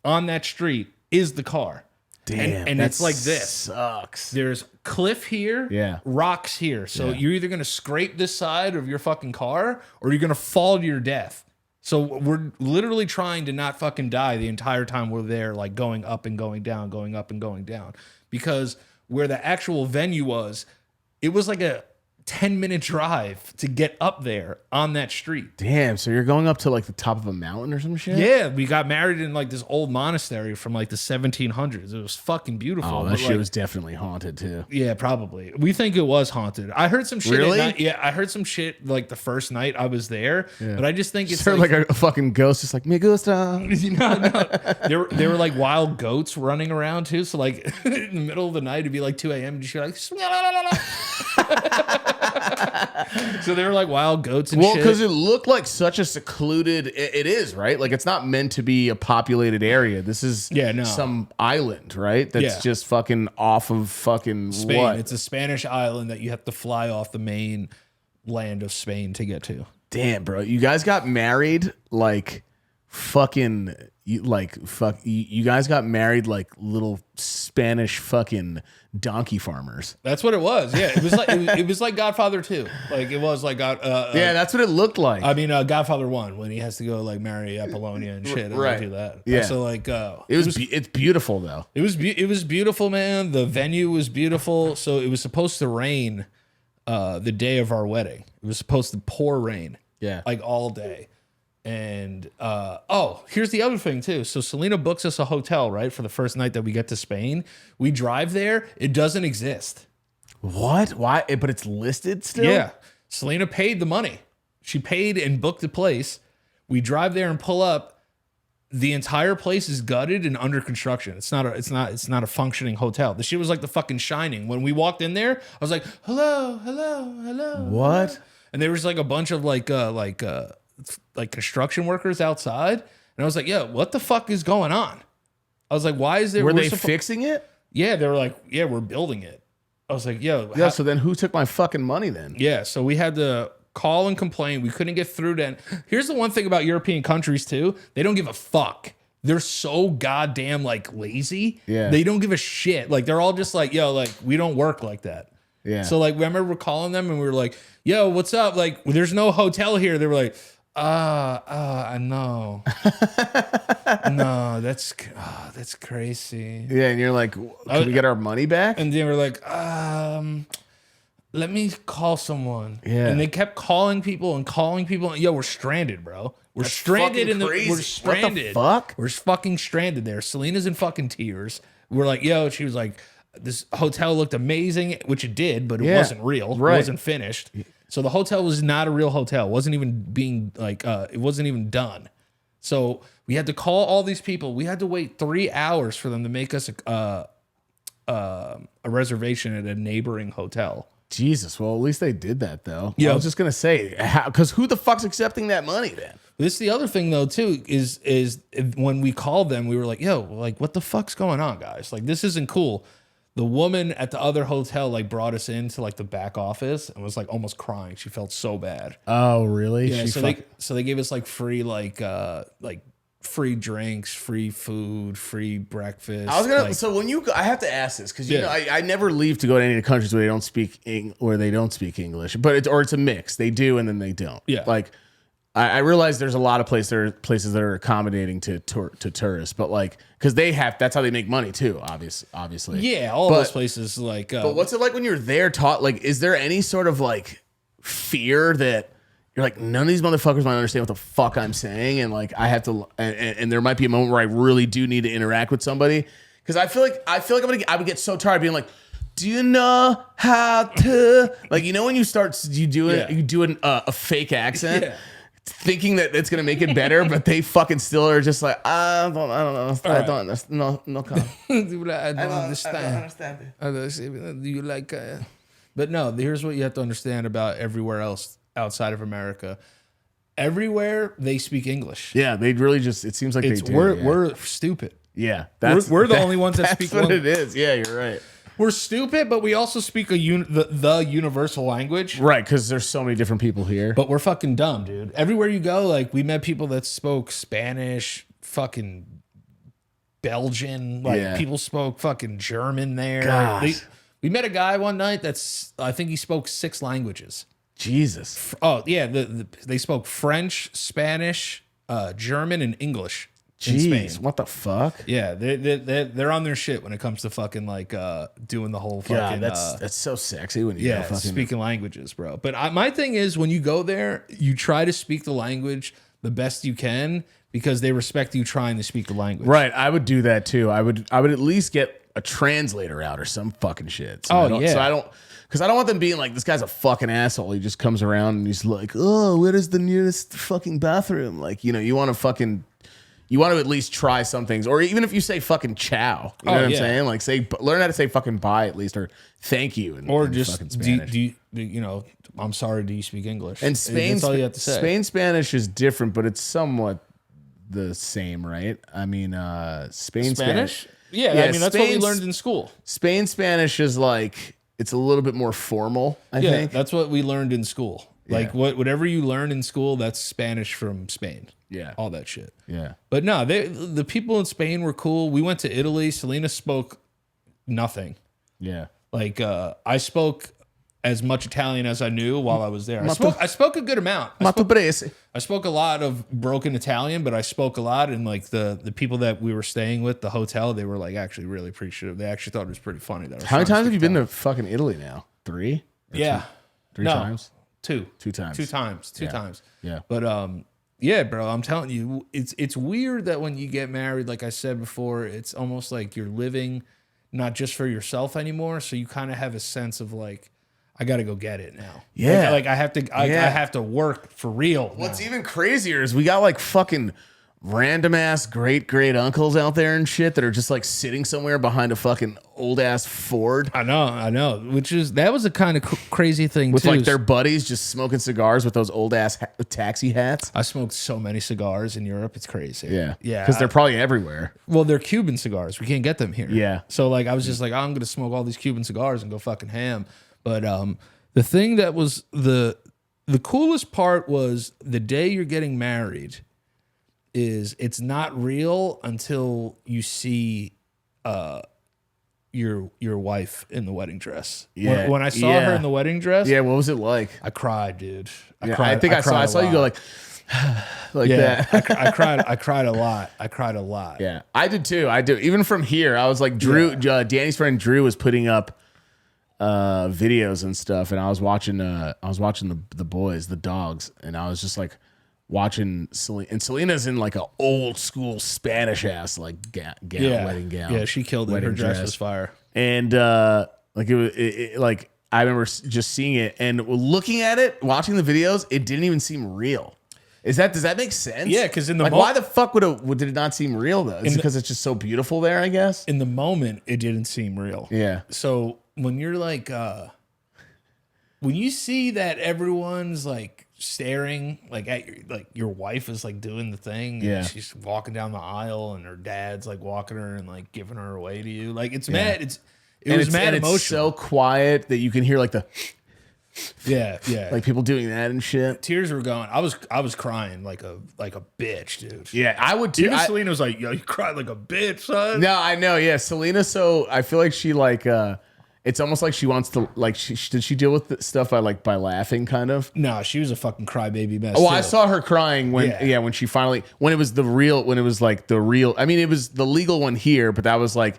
on that street is the car. Damn, and it's like this. Sucks. There's cliff here, rocks here. So you're either going to scrape this side of your fucking car or you're going to fall to your death. So we're literally trying to not fucking die the entire time we're there, like going up and going down, going up and going down. Because where the actual venue was, it was like a 10-minute drive to get up there on that street. Damn, so you're going up to like the top of a mountain or some shit? Yeah, we got married in like this old monastery from like the 1700s. It was fucking beautiful. Oh, that shit was definitely haunted too. Yeah, probably. We think it was haunted. I heard some shit. Really? Yeah, I heard some shit like the first night I was there, but I just think it's like a fucking ghost, just like me gusta. No. There were like wild goats running around too. So like in the middle of the night, it'd be like 2 a.m. and you're like, so they were like wild goats and shit. Well, because it looked like such a secluded. It is, right? Like it's not meant to be a populated area. This is some island, right? That's just fucking off of fucking Spain. What? It's a Spanish island that you have to fly off the main land of Spain to get to. Damn, bro. You guys got married like fucking. You guys got married like little Spanish fucking donkey farmers. That's what it was. Yeah, it was like it was like Godfather 2. Like it was like yeah, that's what it looked like. I mean, Godfather 1 when he has to go like marry Apollonia and shit. And right. do that. Yeah. So like it's beautiful though. It was beautiful, man. The venue was beautiful. So it was supposed to rain the day of our wedding. It was supposed to pour rain. Yeah, like all day. And here's the other thing too. So Selena books us a hotel, right, for the first night that we get to Spain. We drive there, it doesn't exist. What? Why? But it's listed still? Yeah. Selena paid the money. She paid and booked the place. We drive there and pull up. The entire place is gutted and under construction. It's not a functioning hotel. The shit was like The fucking Shining. When we walked in there, I was like, hello. What? And there was like a bunch of like construction workers outside, and I was like, "Yo, what the fuck is going on?" I was like, "Why is there?" Were they fixing it? Yeah, they were like, "Yeah, we're building it." I was like, "Yo, yeah." So then, who took my fucking money then? Yeah, so we had to call and complain. We couldn't get through to. Here's the one thing about European countries too: they don't give a fuck. They're so goddamn like lazy. Yeah, they don't give a shit. Like they're all just like, "Yo, like we don't work like that." Yeah. So like, remember we're calling them and we were like, "Yo, what's up?" Like, there's no hotel here. They were like. No, that's crazy. Yeah, and you're like, can we get our money back? And then we're like, let me call someone. Yeah, and they kept calling people and calling people. Yo, we're stranded, bro. We're stranded in the. We're stranded. What the fuck? We're fucking stranded there. Selena's in fucking tears. We're like, yo. She was like, this hotel looked amazing, which it did, but it wasn't real. Right. It wasn't finished. So the hotel was not a real hotel. It wasn't even being like, it wasn't even done. So we had to call all these people. We had to wait 3 hours for them to make us a reservation at a neighboring hotel. Jesus. Well, at least they did that though. Yeah. I was just going to say, because who the fuck's accepting that money then? This is the other thing though too, is when we called them, we were like, yo, like what the fuck's going on, guys? Like this isn't cool. The woman at the other hotel like brought us into like the back office and was like almost crying. She felt so bad. Oh, really? Yeah. So they gave us like free like free drinks, free food, free breakfast. I was gonna. So when I have to ask this because you know I never leave to go to any of the countries where they don't speak English, but it's a mix. They do and then they don't. Yeah. Like I realize there's a lot of places that are accommodating to tourists, but like because that's how they make money too. Obviously. Yeah, all those places like. But what's it like when you're there? Like, is there any sort of like fear that you're like none of these motherfuckers might understand what the fuck I'm saying, and like I have to, and there might be a moment where I really do need to interact with somebody because I feel like I would get so tired being like, do you know how to like when you do a fake accent. Yeah. Thinking that it's gonna make it better, but they fucking still are just like I don't know. I don't understand. No comment. I don't understand. I don't understand. Do you like? But no, here's what you have to understand about everywhere else outside of America. Everywhere they speak English. Yeah, they really just. It seems like they do. We're stupid. Yeah, we're the only ones that speak. That's what it is. Yeah, you're right. We're stupid, but we also speak the universal language. Right, because there's so many different people here. But we're fucking dumb, dude. Everywhere you go, like, we met people that spoke Spanish, fucking Belgian. Like, people spoke fucking German there. We met a guy one night I think he spoke 6 languages. Jesus. Oh, yeah. They spoke French, Spanish, German, and English. Jeez, what the fuck? Yeah, they're on their shit when it comes to fucking like doing the whole fucking. Yeah, that's so sexy when you go fucking speaking languages, bro. But my thing is when you go there, you try to speak the language the best you can because they respect you trying to speak the language. Right, I would do that too. I would at least get a translator out or some fucking shit. So I don't. Because I don't want them being like, this guy's a fucking asshole. He just comes around and he's like, oh, where is the nearest fucking bathroom? Like, you want to at least try some things. Or even if you say fucking ciao. You know what I'm saying? Like, learn how to say fucking bye at least, or thank you. Or just, fucking Spanish. I'm sorry, do you speak English? And that's all you have to say. Spain Spanish is different, but it's somewhat the same, right? I mean, Spanish? Yeah, I mean, that's what we learned in school. Spain Spanish is like, it's a little bit more formal, I think. That's what we learned in school. Like, whatever you learn in school, that's Spanish from Spain. Yeah. All that shit. Yeah. But no, the people in Spain were cool. We went to Italy. Selena spoke nothing. Yeah. Like, I spoke as much Italian as I knew while I was there. I spoke a good amount. I spoke a lot of broken Italian, but I spoke a lot. And like the people that we were staying with, the hotel, they were like actually really appreciative. They actually thought it was pretty funny. How many times have you been to fucking Italy now? 3? Yeah. 3 times? 2. 2 times. 2 times. 2 times. Yeah. But yeah, bro, I'm telling you, it's weird that when you get married, like I said before, it's almost like you're living not just for yourself anymore. So you kind of have a sense of like, I got to go get it now. Yeah. Like I have to work for real. What's even crazier is we got like fucking random ass great uncles out there and shit that are just like sitting somewhere behind a fucking old ass Ford. I know. That was a kind of crazy thing with too. Like their buddies just smoking cigars with those old ass taxi hats. I smoked so many cigars in Europe. It's crazy. Yeah. Because they're probably everywhere. Well, they're Cuban cigars. We can't get them here. Yeah. So like I was just like, I'm going to smoke all these Cuban cigars and go fucking ham. But the thing that was the coolest part was the day you're getting married is it's not real until you see your wife in the wedding dress. Yeah. When I saw her in the wedding dress, yeah, what was it like? I cried, dude. I cried. I saw you go like that. I cried a lot. I cried a lot. Yeah, I did too. Even from here, I was like Drew. Danny's friend Drew was putting up videos and stuff, and I was watching the boys, the dogs, and I was just like watching Selena, and Selena's in like an old school Spanish ass like wedding gown. Yeah, she killed it. Her dress was fire. And like like I remember just seeing it and looking at it, watching the videos. It didn't even seem real. Does that make sense? Yeah, because in the why the fuck did it not seem real though? Is it because it's just so beautiful there? I guess in the moment it didn't seem real. Yeah. So when you're like, when you see that everyone's like staring like at your wife is like doing the thing, and she's walking down the aisle, and her dad's like walking her and like giving her away to you, like it's mad. It was mad and emotional. it's so quiet that you can hear like the yeah. like people doing that and shit. Tears were going. I was crying like a bitch, dude. Yeah, I would too. Even Selena was like, "Yo, you cried like a bitch, son." No, I know. Yeah, Selena. So I feel like she like it's almost like she wants to like. Did she deal with the stuff by laughing kind of? No, she was a fucking crybaby mess. Oh, too. I saw her crying when when she finally when it was the real when it was like the real. I mean, it was the legal one here, but that was like.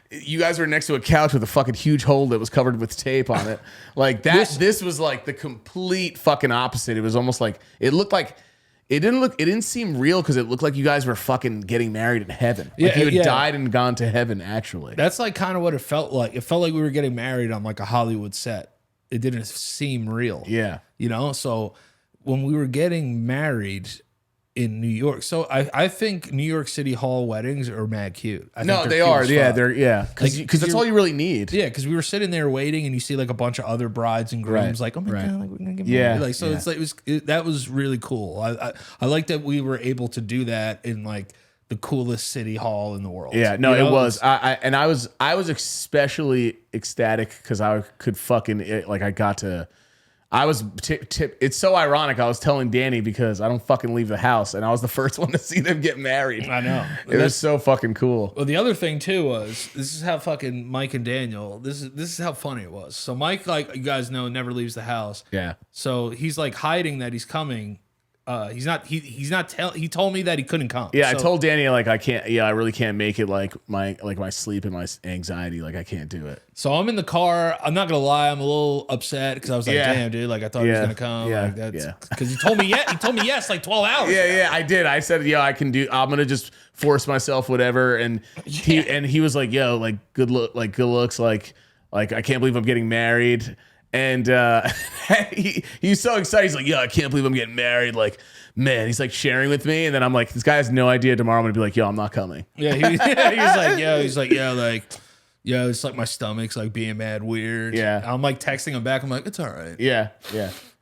You guys were next to a couch with a fucking huge hole that was covered with tape on it. Like that. This was like the complete fucking opposite. It was almost like it looked like it didn't seem real because it looked like you guys were fucking getting married in heaven. Like you had died and gone to heaven. Actually, that's like kind of what it felt like. It felt like we were getting married on like a Hollywood set. It didn't seem real. Yeah, you know. So when we were getting married in New York. So I think New York City Hall weddings are mad cute. No, they are. Yeah, because that's all you really need. Yeah, because we were sitting there waiting, and you see like a bunch of other brides and grooms, like, oh my god, like we're gonna get married. Like, so it's like that was really cool. I like that we were able to do that in like the coolest city hall in the world. Yeah, no, it was. I was especially ecstatic because I could fucking like I got to. I was it's so ironic. I was telling Danny because I don't fucking leave the house, and I was the first one to see them get married. I know. It was so fucking cool. Well, the other thing too was this is how fucking Mike and Daniel. This is how funny it was. So Mike, like you guys know, never leaves the house. Yeah. So he's like hiding that he's coming. He's not. He told me that he couldn't come. Yeah, so, I told Danny like I can't. Yeah, I really can't make it. Like my sleep and my anxiety. Like I can't do it. So I'm in the car. I'm not gonna lie. I'm a little upset because I was like, damn, dude. Like I thought he was gonna come. Yeah, like, that's because he told me He told me yes like 12 hours. Yeah, I did. I said, I can do. I'm gonna just force myself, whatever. And he was like, yo, like good looks, like I can't believe I'm getting married. And he's so excited. He's like, I can't believe I'm getting married. Like, man, he's like sharing with me. And then I'm like, this guy has no idea tomorrow I'm going to be like, I'm not coming. Yeah, he was like, it's like my stomach's like being mad weird. Yeah. I'm like texting him back. I'm like, it's all right. Yeah.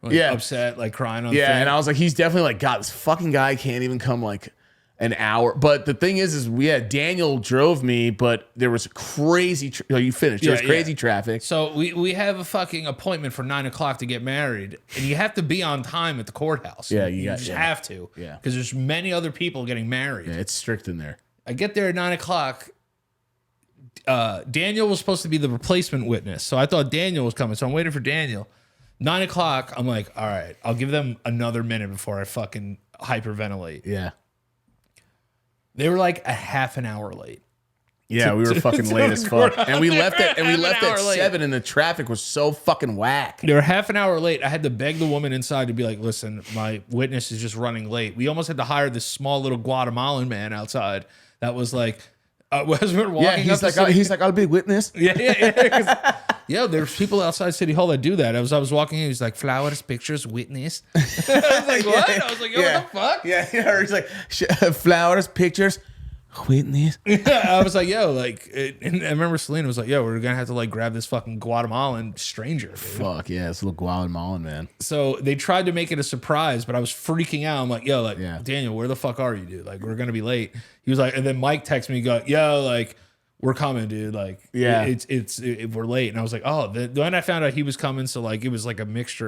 Like, upset, like crying on the thing. And I was like, he's definitely like, God, this fucking guy can't even come like an hour. But the thing is Daniel drove me, but there was crazy. You finished. There was crazy traffic. So we have a fucking appointment for 9 o'clock to get married, and you have to be on time at the courthouse. Yeah, you just have to. Yeah, because there's many other people getting married. Yeah, it's strict in there. I get there at 9 o'clock. Daniel was supposed to be the replacement witness, so I thought Daniel was coming. So I'm waiting for Daniel. 9 o'clock. I'm like, all right, I'll give them another minute before I fucking hyperventilate. Yeah. They were like a half an hour late. Yeah, we were fucking late as fuck. And we left at 7 and the traffic was so fucking whack. They were half an hour late. I had to beg the woman inside to be like, listen, my witness is just running late. We almost had to hire this small little Guatemalan man outside that was like, as we were walking he's like, I'll be witness. Yeah, there's people outside City Hall that do that. I was walking in, he's like, flowers, pictures, witness. I was like, what? I was like, what the fuck? Yeah, he's like, flowers, pictures, witness. I was like, and I remember Selena was like, we're gonna have to like grab this fucking Guatemalan stranger. Dude. Fuck yeah, it's a little Guatemalan man. So they tried to make it a surprise, but I was freaking out. I'm like, Daniel, where the fuck are you, dude? Like, we're gonna be late. He was like, and then Mike texted me, like, we're coming, dude. Like, we're late. And I was like, then I found out he was coming. So like, it was like mixed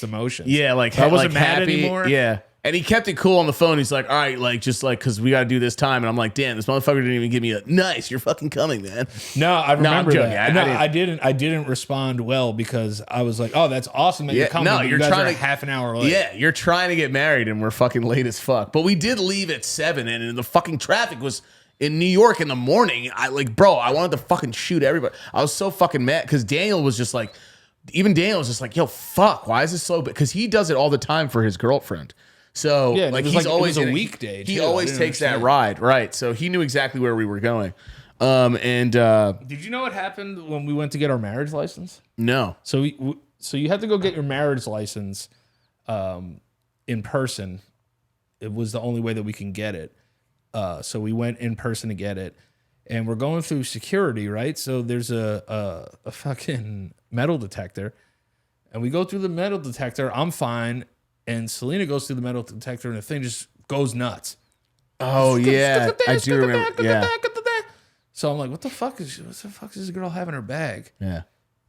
emotions. Yeah. Like I wasn't like mad happy, anymore. Yeah. And he kept it cool on the phone. He's like, all right, like, just like, cause we got to do this time. And I'm like, damn, this motherfucker didn't even give me nice. You're fucking coming, man. No, I remember that. I didn't respond well because I was like, oh, that's awesome that you're coming. No, you're you guys trying are to half an hour late. Yeah. You're trying to get married and we're fucking late as fuck. But we did leave at 7 and the fucking traffic was in New York in the morning. I wanted to fucking shoot everybody. I was so fucking mad because Daniel was just like, yo, fuck, why is this so bad? Because he does it all the time for his girlfriend. So like he's always a weekday. He always takes that ride, right? So he knew exactly where we were going. Did you know what happened when we went to get our marriage license? No. So you had to go get your marriage license in person. It was the only way that we can get it. So we went in person to get it, and we're going through security, right? So there's a fucking metal detector, and we go through the metal detector. I'm fine. And Selena goes through the metal detector, and the thing just goes nuts. Oh, yeah. I do remember. Yeah. So I'm like, what the fuck is this girl have in her bag? Yeah.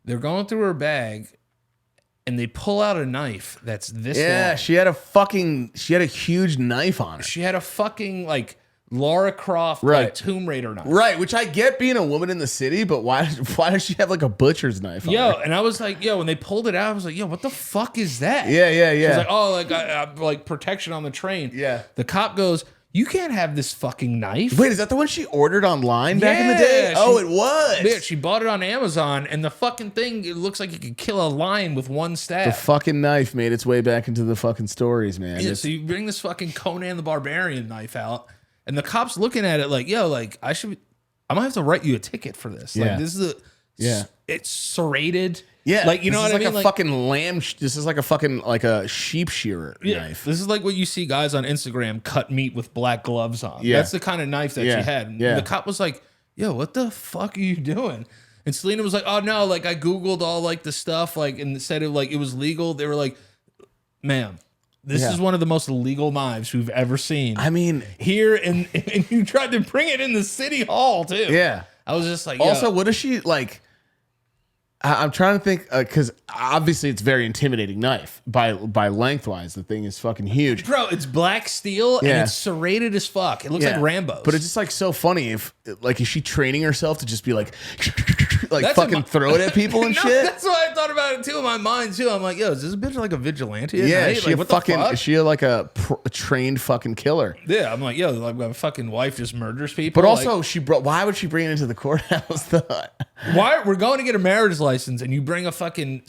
They're going through her bag, and they pull out a knife that's this Yeah, long. she had a huge knife on her. She had a fucking like Lara Croft Right. like, Tomb Raider knife. Right, which I get being a woman in the city, but why does she have like a butcher's knife on Yo, her? and I was like, when they pulled it out, I was like, what the fuck is that? Yeah. She was like, oh, like protection on the train. Yeah. The cop goes, you can't have this fucking knife. Wait, is that the one she ordered online back in the day? Yeah, It was. Yeah, she bought it on Amazon, and the fucking thing, it looks like you could kill a lion with one stab. The fucking knife made its way back into the fucking stories, man. Yeah, so you bring this fucking Conan the Barbarian knife out, and the cop's looking at it like, I might have to write you a ticket for this. Yeah. Like, this is it's serrated. Yeah, like you know this what is I mean. Like a fucking lamb. This is like a fucking like a sheep shearer knife. This is like what you see guys on Instagram cut meat with black gloves on. Yeah. That's the kind of knife that she had. And the cop was like, yo, what the fuck are you doing? And Selena was like, oh no, like I Googled all like the stuff, like, and said it like it was legal. They were like, ma'am, this is one of the most illegal knives we've ever seen. I mean, here and you tried to bring it in the city hall too. Yeah. I was just like, also, what is she like? I'm trying to think because obviously it's very intimidating knife by lengthwise. The thing is fucking huge, bro. It's black steel and it's serrated as fuck. It looks like Rambo's. But it's just like so funny. If like is she training herself to just be like That's fucking throw it at people and No, shit? That's what I thought about it too in my mind too. I'm like, yo, is this bitch like a vigilante? At Yeah, night? is she Like, a what the fucking fuck? is she like a trained fucking killer? Yeah, I'm like, yo, like my fucking wife just murders people. But also, like, why would she bring it into the courthouse? why we're going to get a marriage license and you bring a fucking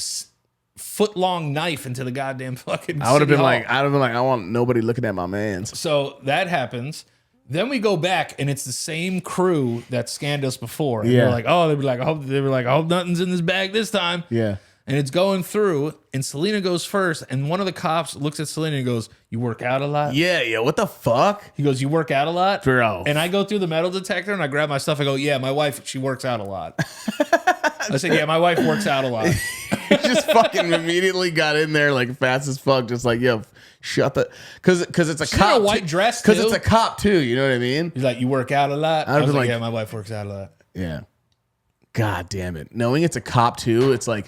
foot long knife into the goddamn fucking. I would have been hall. like, I want nobody looking at my man's. So that happens. Then we go back and it's the same crew that scanned us before. And Yeah. they're like, oh, I hope nothing's in this bag this time. Yeah. And it's going through, and Selena goes first, and one of the cops looks at Selena and goes, you work out a lot? Yeah, what the fuck? He goes, you work out a lot? Bro. And I go through the metal detector, and I grab my stuff. I go, yeah, my wife, she works out a lot. I said, yeah, my wife works out a lot. He just fucking immediately got in there like fast as fuck, just like, yo, shut the... Because it's a She's cop. in a white dress, Because too. it's a cop, too, you know what I mean? He's like, you work out a lot? I I'd was be like, like- yeah, my wife works out a lot. Yeah. God damn it. Knowing it's a cop, too, it's like...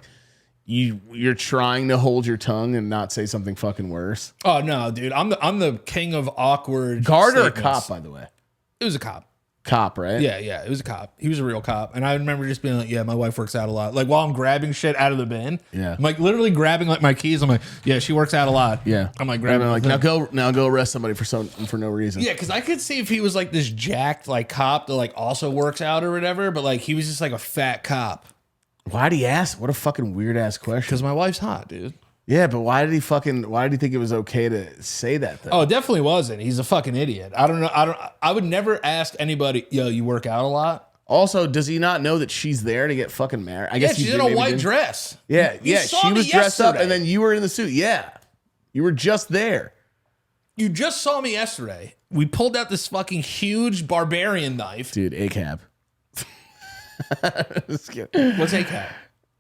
You're trying to hold your tongue and not say something fucking worse. Oh, no, dude. I'm the king of awkward Guard or a statements. cop, by the way? It was a cop. Cop, right? Yeah, it was a cop. He was a real cop. And I remember just being like, yeah, my wife works out a lot. Like while I'm grabbing shit out of the bin. Yeah. I'm like literally grabbing like my keys. I'm like, yeah, she works out a lot. Yeah. I'm like And grabbing I'm like, the thing. now go arrest somebody for no reason. Yeah, because I could see if he was like this jacked like cop that like also works out or whatever, but like he was just like a fat cop. Why'd he ask? What a fucking weird ass question. Because my wife's hot, dude. Yeah, but why did he think it was okay to say that though? Oh, it definitely wasn't. He's a fucking idiot. I don't know. I would never ask anybody, yo, you work out a lot? Also, does he not know that she's there to get fucking married? I guess she's he in did, a maybe white didn't. dress. Yeah, You yeah. saw She me was dressed up, yesterday. and then you were in the suit. Yeah, you were just there, You just saw me yesterday. We pulled out this fucking huge barbarian knife. dude. ACAB. Just kidding. What's ACAB?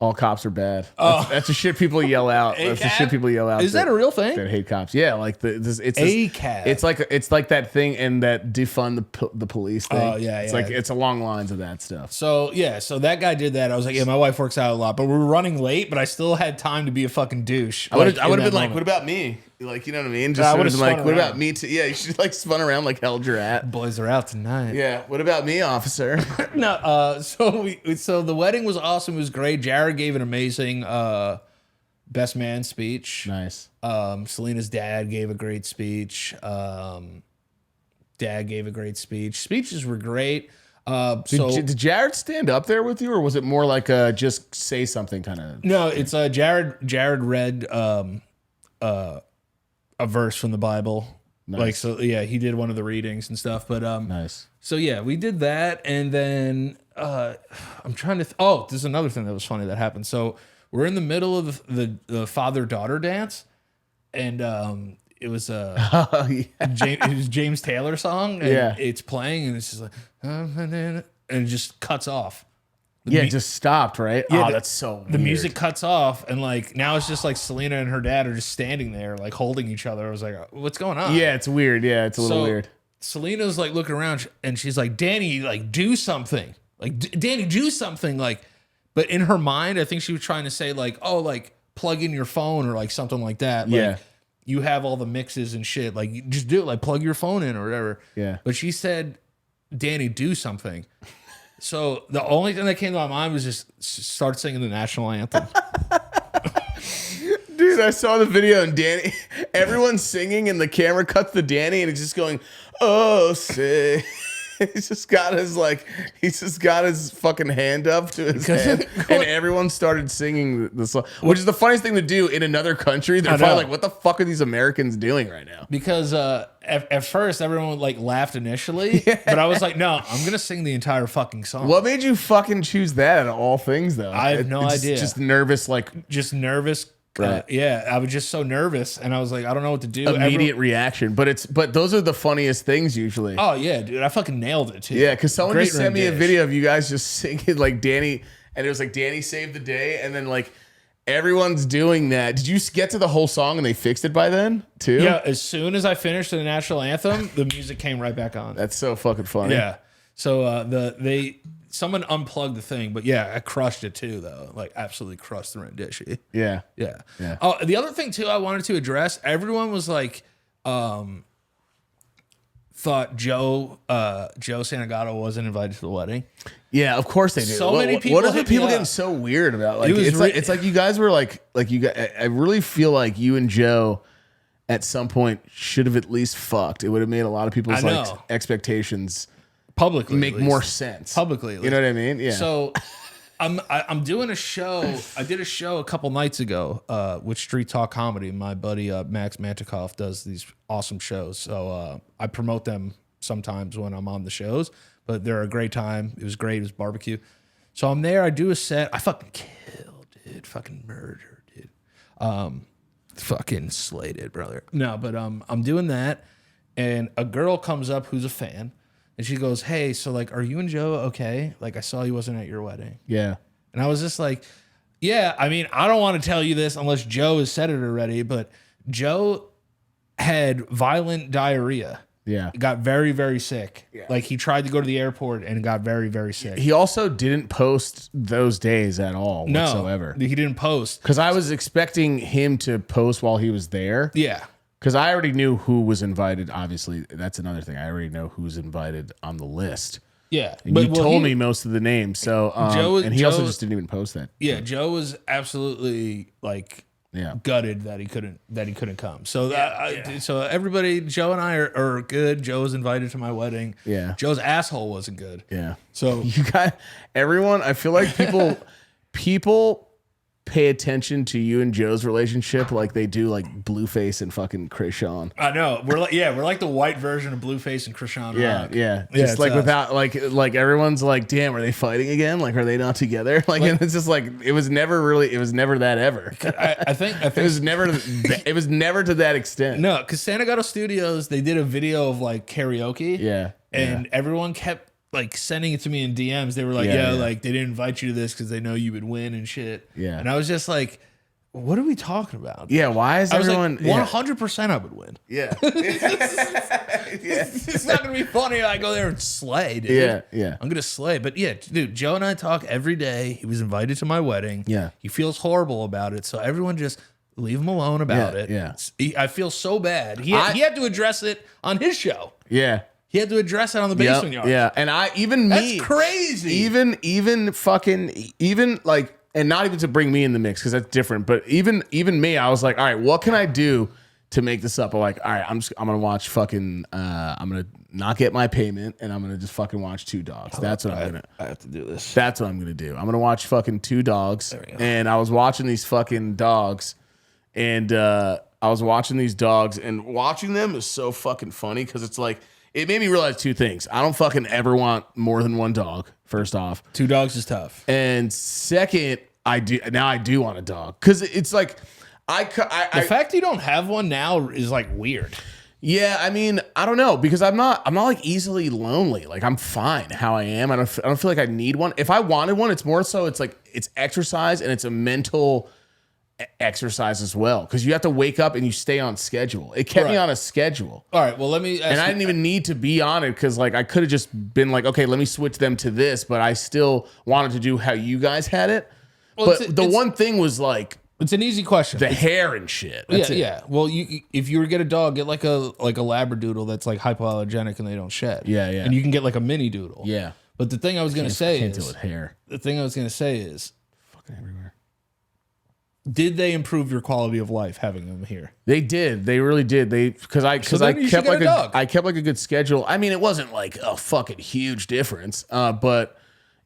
All cops are bad. That's the shit people yell out. That's the ACAB? shit people yell out. Is that a real thing? That hate cops. Yeah, like it's ACAB. It's like that thing and that defund the police thing. Oh, yeah, It's yeah. like it's along lines of that stuff. So yeah, so that guy did that. I was like, yeah, my wife works out a lot, but we were running late, but I still had time to be a fucking douche. I would have in been that like, moment. what about me? Like, you know what I mean? I Just would've been like, spun what about around. me too? Yeah, you should like spun around like held your at. Boys are out tonight. Yeah. What about me, officer? No, so the wedding was awesome. It was great. Jared gave an amazing best man speech. Nice. Selena's dad gave a great speech. Dad gave a great speech. Speeches were great. Did Jared stand up there with you, or was it more like just say something kind of? No, it's Jared read a verse from the Bible. Nice. Like, so yeah, he did one of the readings and stuff. But Nice. so yeah, we did that, and then I'm trying to. Oh, there's another thing that was funny that happened. So we're in the middle of the father-daughter dance, and it was Oh, yeah. it was James Taylor song. And Yeah. it's playing, and it's just like, and it just cuts off. Yeah, it just stopped, right? Yeah, Oh, that's so The weird. music cuts off, and like now it's just like Selena and her dad are just standing there, like holding each other. I was like, what's going on? Yeah, it's weird. Yeah, it's a little So weird. Selena's like looking around and she's like, Danny, like do something. Like Danny, do something. Like, but in her mind, I think she was trying to say like, oh, like plug in your phone or like something like that. Yeah. Like you have all the mixes and shit. Like you just do it. Like plug your phone in or whatever. Yeah. But she said, Danny, do something. So the only thing that came to my mind was just start singing the national anthem. Dude, I saw the video and Danny, everyone's singing and the camera cuts to Danny and it's just going, oh, say. He's just got his fucking hand up to his head, and everyone started singing the song, which is the funniest thing to do in another country. They're probably like, "What the fuck are these Americans doing right now?" Because at first everyone like laughed initially, but I was like, "No, I'm gonna sing the entire fucking song." What made you fucking choose that out of all things, though? I have no idea. Just nervous, just nervous. Right. Yeah, I was just so nervous, and I was like, I don't know what to do. Immediate reaction, but those are the funniest things usually. Oh yeah, dude, I fucking nailed it too. Yeah, because someone Great just sent me a rendition. video of you guys just singing like Danny, and it was like Danny saved the day, and then like everyone's doing that. Did you get to the whole song and they fixed it by then too? Yeah, as soon as I finished the national anthem, the music came right back on. That's so fucking funny. Yeah. So someone unplugged the thing, but yeah, I crushed it too, though. Like absolutely crushed the rendition. Yeah. Yeah. Yeah. Oh, the other thing too, I wanted to address. Everyone was like, thought Joe Santagato wasn't invited to the wedding. Yeah, of course they do. So many people What are the hit me people up. getting so weird about? Like was it's like you guys were like you guys. I really feel like you and Joe at some point should have at least fucked. It would have made a lot of people's I like know. expectations Publicly, make at least. more sense. Publicly, at You know least. what I mean? Yeah. So I'm doing a show. I did a show a couple nights ago with Street Talk Comedy. My buddy Max Mantikoff does these awesome shows. So I promote them sometimes when I'm on the shows, but they're a great time. It was great. It was barbecue. So I'm there. I do a set. I fucking killed, dude. Fucking murder, dude. Fucking slayed, brother. No, but I'm doing that, and a girl comes up who's a fan. And she goes, hey, so like, are you and Joe okay? Like, I saw you wasn't at your wedding. Yeah. And I was just like, yeah, I mean, I don't want to tell you this unless Joe has said it already, but Joe had violent diarrhea. Yeah. Got very, very sick. Yeah. Like, he tried to go to the airport and got very, very sick. He also didn't post those days at all whatsoever. No, he didn't post. Because I was expecting him to post while he was there. Yeah. Because I already knew who was invited. Obviously, that's another thing. I already know who's invited on the list. Yeah. And you told me most of the names. So, and he also Joe- just didn't even post that. Yeah, Joe was absolutely like gutted that he couldn't come. So so everybody, Joe and I are good. Joe was invited to my wedding. Yeah. Joe's asshole wasn't good. Yeah. So You got everyone. I feel like people pay attention to you and Joe's relationship like they do like Blueface and fucking Krishan. I know we're like the white version of Blueface and Krishan Rock. Yeah. Yeah, Just like it's us. without like everyone's like, damn, are they fighting again? Like, are they not together? Like it's just like it was never that ever. I think It was never to that extent. no, because Santagato Studios, they did a video of like karaoke. Yeah. And everyone kept like sending it to me in DMs. They were like, Yeah. like they didn't invite you to this because they know you would win and shit. Yeah. And I was just like, what are we talking about? Yeah, why is I was everyone like, 100% I would win. Yeah. It's not gonna be funny. I go there and slay, dude. Yeah. I'm gonna slay. But yeah, dude, Joe and I talk every day. He was invited to my wedding. Yeah. He feels horrible about it. So everyone just leave him alone about it. Yeah. I feel so bad. He had to address it on his show. Yeah. He had to address it on the basement yard. Yeah. And That's crazy. Even like, and not even to bring me in the mix because that's different, but even me, I was like, all right, what can I do to make this up? I'm like, all right, I'm gonna watch fucking I'm gonna not get my payment and I'm gonna just fucking watch Two Dogs. That's what I have to do this. That's what I'm gonna do. I'm gonna watch fucking Two Dogs. And I was watching these fucking dogs, and I was watching these dogs, and watching them is so fucking funny because it's like it made me realize two things. I don't fucking ever want more than one dog. First off, Two Dogs is tough. and second, I do want a dog because it's like The fact you don't have one now is like weird. Yeah, I mean, I don't know because I'm not like easily lonely. Like I'm fine how I am. I don't feel like I need one. If I wanted one, it's more so it's like it's exercise and it's a mental exercise as well, because you have to wake up and you stay on schedule. It kept me on a schedule. All right, well, let me ask and I didn't even need to be on it, because like I could have just been like, okay, let me switch them to this, but I still wanted to do how you guys had it. Well, but the one thing was like, it's an easy question. The hair and shit. That's it. Yeah. Well, if you were to get a dog, get like a Labradoodle that's like hypoallergenic and they don't shed. Yeah. And you can get like a mini doodle. Yeah. But the thing I was gonna say can't is deal with hair. The thing I was gonna say is fucking everywhere. Did they improve your quality of life having them here? They did. They really did. Because I kept like a good schedule. I mean, it wasn't like a fucking huge difference, but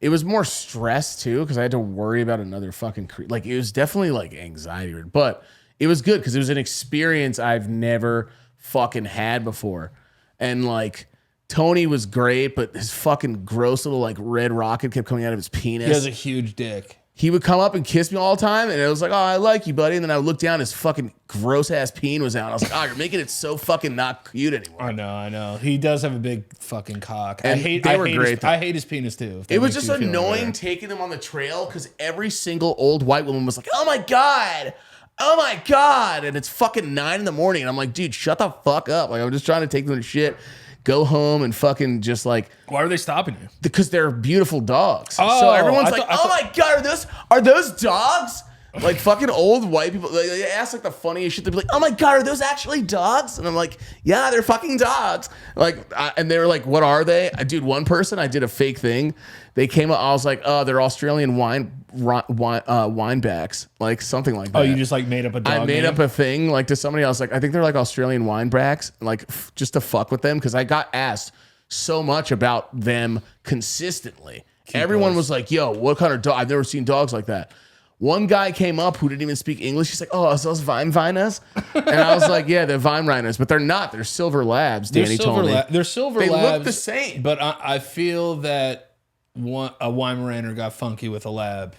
it was more stress too, because I had to worry about another fucking like it was definitely like anxiety, but it was good because it was an experience I've never fucking had before, and like Tony was great, but his fucking gross little like red rocket kept coming out of his penis. He has a huge dick. He would come up and kiss me all the time, and it was like, oh, I like you, buddy. And then I would look down, his fucking gross-ass peen was out. And I was like, oh, you're making it so fucking not cute anymore. I know. He does have a big fucking cock. And they were great. I hate his penis, too. It was just annoying taking them on the trail, because every single old white woman was like, oh, my God. Oh, my God. And it's fucking 9 in the morning. And I'm like, dude, shut the fuck up. Like, I'm just trying to take them to shit. Go home and fucking just like. Why are they stopping you? Because they're beautiful dogs. Oh, so everyone's like, oh my God, are those dogs? Like fucking old white people. They ask like the funniest shit. They'd be like, oh my God, are those actually dogs? And I'm like, yeah, they're fucking dogs. Like, and they were like, what are they? Dude, one person, I did a fake thing. They came up, I was like, oh, they're Australian winebacks, like something like that. Oh, you just like made up a dog I made name? up a thing like to somebody else. Like, I think they're like Australian winebacks, like just to fuck with them, because I got asked so much about them consistently. Everyone was like, yo, what kind of dog? I've never seen dogs like that. One guy came up who didn't even speak English. He's like, oh, are those Viners? And I was like, yeah, they're Vineliners, but they're not. They're silver labs, Danny told me. They're silver labs. labs. They look the same. But I feel that a Weimaraner got funky with a lab,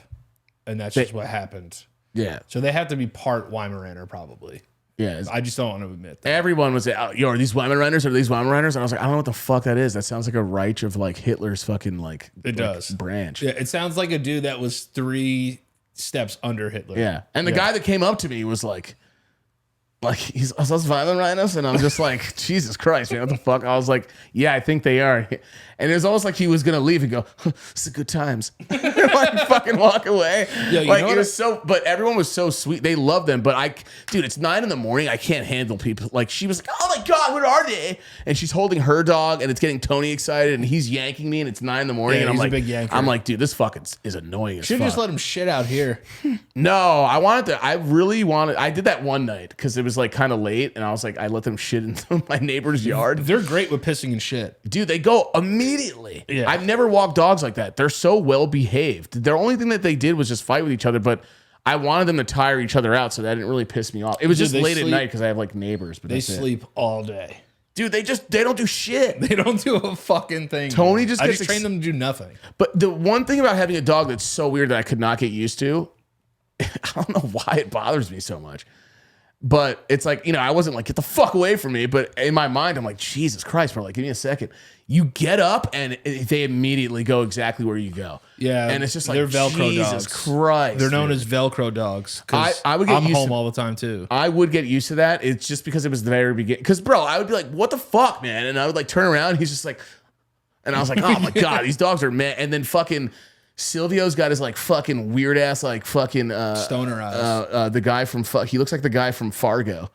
and that's just what happened. Yeah. So they have to be part Weimaraner, probably. Yeah. I just don't want to admit that. Everyone was like, yo, are these Weimaraners? Are these Weimaraners? And I was like, I don't know what the fuck that is. That sounds like a Reich of like Hitler's fucking like it does branch. Yeah, it sounds like a dude that was 3 steps under Hitler. Yeah. And the guy that came up to me was like he's those violent rhinos, and I'm just like, Jesus Christ, man, what the fuck? I was like, yeah, I think they are. And it was almost like he was gonna leave and go, it's a good times. Like fucking walk away. Yeah, like it was so, but everyone was so sweet. They loved them. But dude, it's 9 in the morning. I can't handle people. Like she was like, oh my God, what are they? And she's holding her dog, and it's getting Tony excited, and he's yanking me, and it's 9 in the morning, and I'm like, a big yanker. I'm like, dude, this fucking is annoying as fuck. Should just let him shit out here. No, I really wanted. I did that one night because it was like kind of late, and I was like, I let them shit into my neighbor's yard. They're great with pissing and shit. Dude, they go immediately. Yeah. I've never walked dogs like that. They're so well behaved. The only thing that they did was just fight with each other, but I wanted them to tire each other out, so that didn't really piss me off. It was just late at night because I have like neighbors. But they sleep all day. Dude, they don't do shit. They don't do a fucking thing. Tony I just train them to do nothing. But the one thing about having a dog that's so weird that I could not get used to, I don't know why it bothers me so much. But it's like, I wasn't like, get the fuck away from me. But in my mind, I'm like, Jesus Christ, bro, like, give me a second. You get up and they immediately go exactly where you go. Yeah. And it's just like, they're Velcro Jesus dogs. Christ. They're known as Velcro dogs. I would get I'm used home to, all the time too. I would get used to that. It's just because it was the very beginning. Because, bro, I would be like, what the fuck, man? And I would like turn around. And he's just like, and I was like, oh my God, these dogs are mad. And then fucking Silvio's got his like fucking weird ass, like fucking stoner eyes. The guy from, he looks like the guy from Fargo.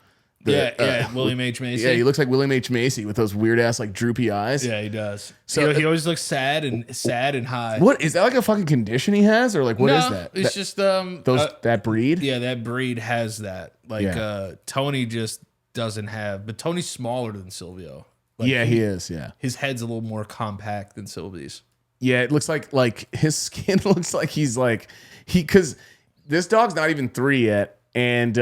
William H. Macy. Yeah, he looks like William H. Macy with those weird ass like droopy eyes. Yeah, he does. So he always looks sad and high. What is that, like a fucking condition he has, or like what is that? It's just that breed. Yeah, that breed has that. Like Tony just doesn't have, but Tony's smaller than Silvio. Like, yeah, he is. Yeah, his head's a little more compact than Sylvie's. Yeah, it looks like his skin looks like he's like because this dog's not even 3 yet, and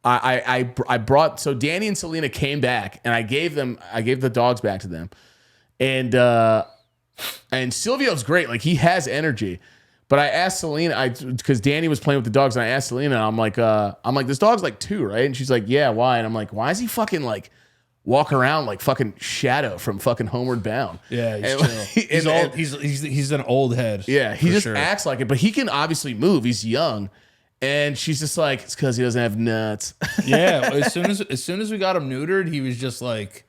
I brought, so Danny and Selena came back, and I gave the dogs back to them, and Silvio's great, like he has energy, but I asked Selena, because Danny was playing with the dogs, and I asked Selena, and I'm like this dog's like 2, right? And she's like, yeah, why? And I'm like, why is he fucking like walk around like fucking Shadow from fucking Homeward Bound? Yeah, he's chill. He's an old head. Yeah, he just acts like it, but he can obviously move. He's young. And she's just like, it's because he doesn't have nuts. Yeah, as soon as we got him neutered, he was just like,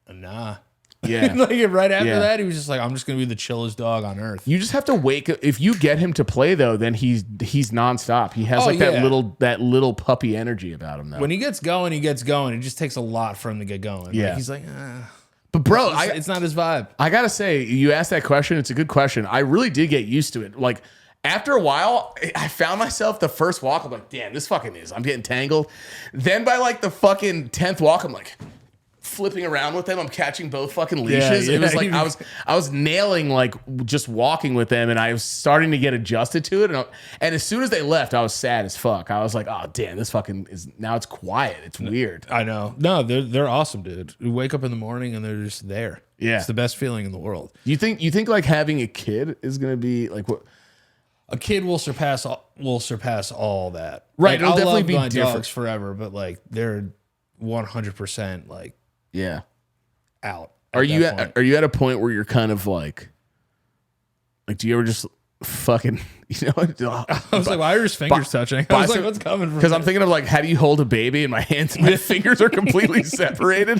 nah. Yeah. Like right after that, he was just like, I'm just gonna be the chillest dog on earth. You just have to wake up. If you get him to play though, then he's nonstop. He has that little puppy energy about him though. When he gets going, he gets going. It just takes a lot for him to get going. Yeah. Like, he's like, but bro, it's not his vibe. I gotta say, you asked that question. It's a good question. I really did get used to it. Like after a while, I found myself the first walk. I'm like, damn, this fucking is. I'm getting tangled. Then by like the fucking 10th walk, I'm like flipping around with them. I'm catching both fucking leashes. Yeah. It was like I was nailing like just walking with them, and I was starting to get adjusted to it. And as soon as they left, I was sad as fuck. I was like, oh damn, this fucking is now it's quiet. It's weird. I know. No, they're awesome, dude. You wake up in the morning and they're just there. Yeah, it's the best feeling in the world. You think like having a kid is gonna be like what? A kid will surpass all that. Right, Like, it'll I'll definitely love be my different dogs forever, but like they're 100% like yeah out. Are you at a point where you're kind of like do you ever just fucking I was like, why are his fingers touching? I was like, what's coming from? Because I'm thinking of like, how do you hold a baby and my fingers are completely separated?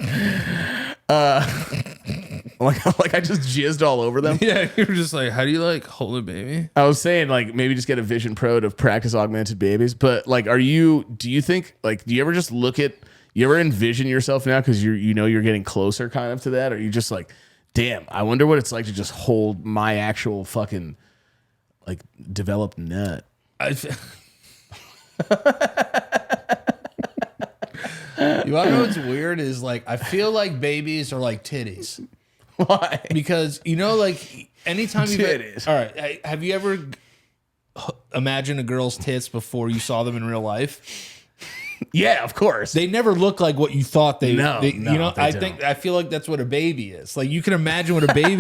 Like I just jizzed all over them. Yeah, you were just like, how do you like hold a baby? I was saying like maybe just get a Vision Pro to practice augmented babies. But like, do you think like, do you ever just you ever envision yourself now because you're getting closer kind of to that? Or you just like, damn, I wonder what it's like to just hold my actual fucking like developed nut. You wanna know what's weird is like I feel like babies are like titties. Why? Because like anytime titties. All right, have you ever imagined a girl's tits before you saw them in real life? Yeah, of course. They never look like what you thought they. No, I feel like that's what a baby is. Like you can imagine what a baby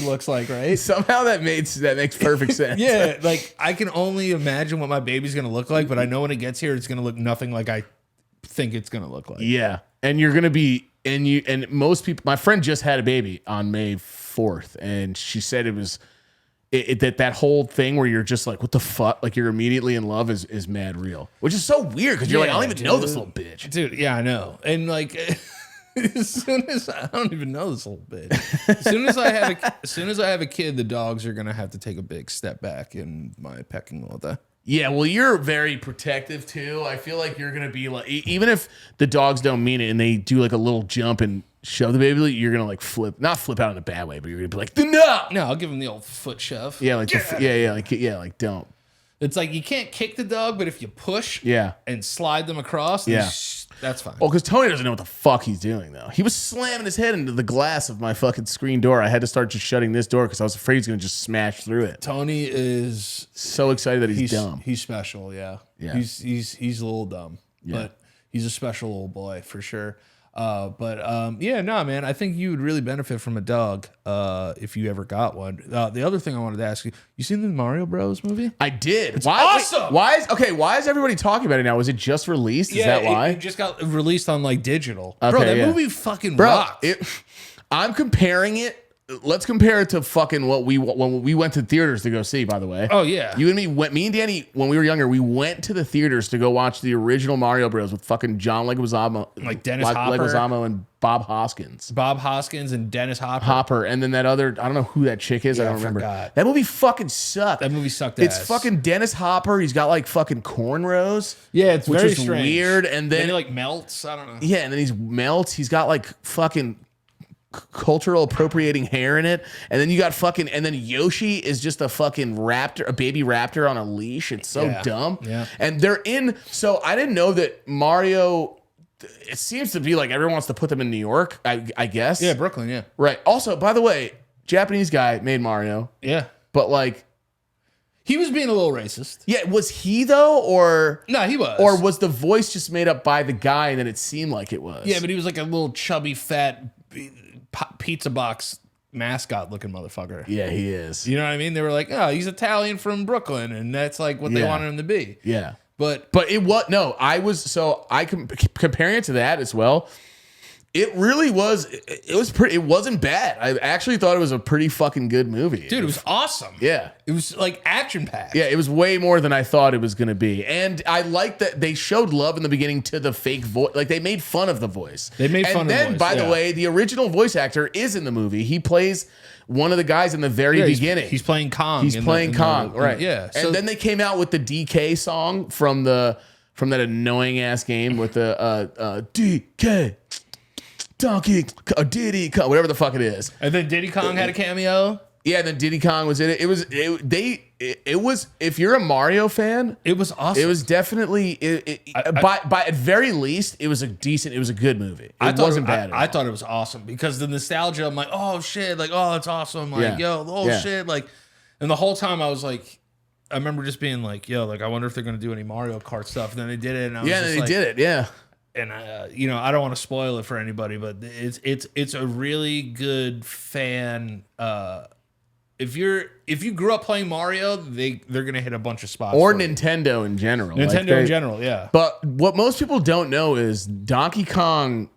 looks like, right? Somehow that makes perfect sense. Yeah, like I can only imagine what my baby's gonna look like, but I know when it gets here, it's gonna look nothing like I think it's gonna look like. Yeah, and you're gonna be and most people. My friend just had a baby on May 4th, and she said it was. That whole thing where you're just like, what the fuck? Like you're immediately in love is mad real, which is so weird because you're like, I don't even know this little bitch, dude. Yeah, I know. And like, as soon as I don't even know this little bitch. As soon as I have a kid, the dogs are gonna have to take a big step back in my pecking order. Yeah, well, you're very protective too. I feel like you're gonna be like, even if the dogs don't mean it and they do like a little jump and shove the baby, you're gonna like not flip out in a bad way, but you're gonna be like, no, I'll give him the old foot shove. Yeah, like like don't. It's like you can't kick the dog, but if you push, and slide them across, that's fine. Oh, because Tony doesn't know what the fuck he's doing though. He was slamming his head into the glass of my fucking screen door. I had to start just shutting this door because I was afraid he's gonna just smash through it. Tony is so excited that he's dumb. He's special, yeah. He's a little dumb, but he's a special little boy for sure. Man, I think you would really benefit from a dog if you ever got one. The other thing I wanted to ask you seen the Mario Bros movie? I did. It's awesome. Why is everybody talking about it now? Was it just released? Is that why? It just got released on like digital. Okay, bro, that movie fucking rocked. I'm comparing it. Let's compare it to fucking when we went to theaters to go see, by the way. Oh, yeah. Me and Danny, when we were younger, we went to the theaters to go watch the original Mario Bros. With fucking John Leguizamo. Like Dennis Hopper. Leguizamo and Bob Hoskins. Bob Hoskins and Dennis Hopper. And then that other, I don't know who that chick is. I don't remember. Forgot. That movie fucking sucked. That movie sucked It's ass. fucking Dennis Hopper. He's got like fucking cornrows. Yeah, it's which very is strange. weird. And then he like melts. I don't know. Yeah, and then he melts. He's got like fucking cultural appropriating hair in it, and then you got fucking, and then Yoshi is just a fucking raptor, a baby raptor on a leash. It's so dumb. Yeah, and they're in. So I didn't know that Mario. It seems to be like everyone wants to put them in New York. I guess. Yeah, Brooklyn. Yeah. Right. Also, by the way, Japanese guy made Mario. Yeah. But like, he was being a little racist. Yeah. Was he though, or no? He was. Or was the voice just made up by the guy, and then it seemed like it was? Yeah, but he was like a little chubby, fat pizza box mascot looking motherfucker. Yeah, he is. You know what I mean? They were like, oh, he's Italian from Brooklyn, and that's like what they wanted him to be. Yeah. But it was, no, I was, so I comparing it to that as well. It really was. It was pretty. It wasn't bad. I actually thought it was a pretty fucking good movie. Dude, it was awesome. Yeah. It was like action packed. Yeah, it was way more than I thought it was going to be. And I like that they showed love in the beginning to the fake voice. Like, they made fun of the voice. They made fun of the voice. And then, by the way, the original voice actor is in the movie. He plays one of the guys in the very beginning. He's playing Kong. He's playing Kong, right. Yeah. And then they came out with the DK song from that annoying ass game with the DK. Donkey, Diddy Kong, whatever the fuck it is. And then Diddy Kong had a cameo. Yeah, and then Diddy Kong was in it. It was. If you're a Mario fan, it was awesome. It was definitely. By at very least, it was a good movie. It wasn't bad. I thought it was awesome because the nostalgia. I'm like, oh shit, like oh, it's awesome. Like shit, like, and the whole time I was like, I remember just being like, yo, like I wonder if they're gonna do any Mario Kart stuff. And then they did it. And I was just they did it. Yeah. And I don't want to spoil it for anybody, but it's a really good fan. If you grew up playing Mario, they're gonna hit a bunch of spots. Or Nintendo in general. In general, yeah. But what most people don't know is Donkey Kong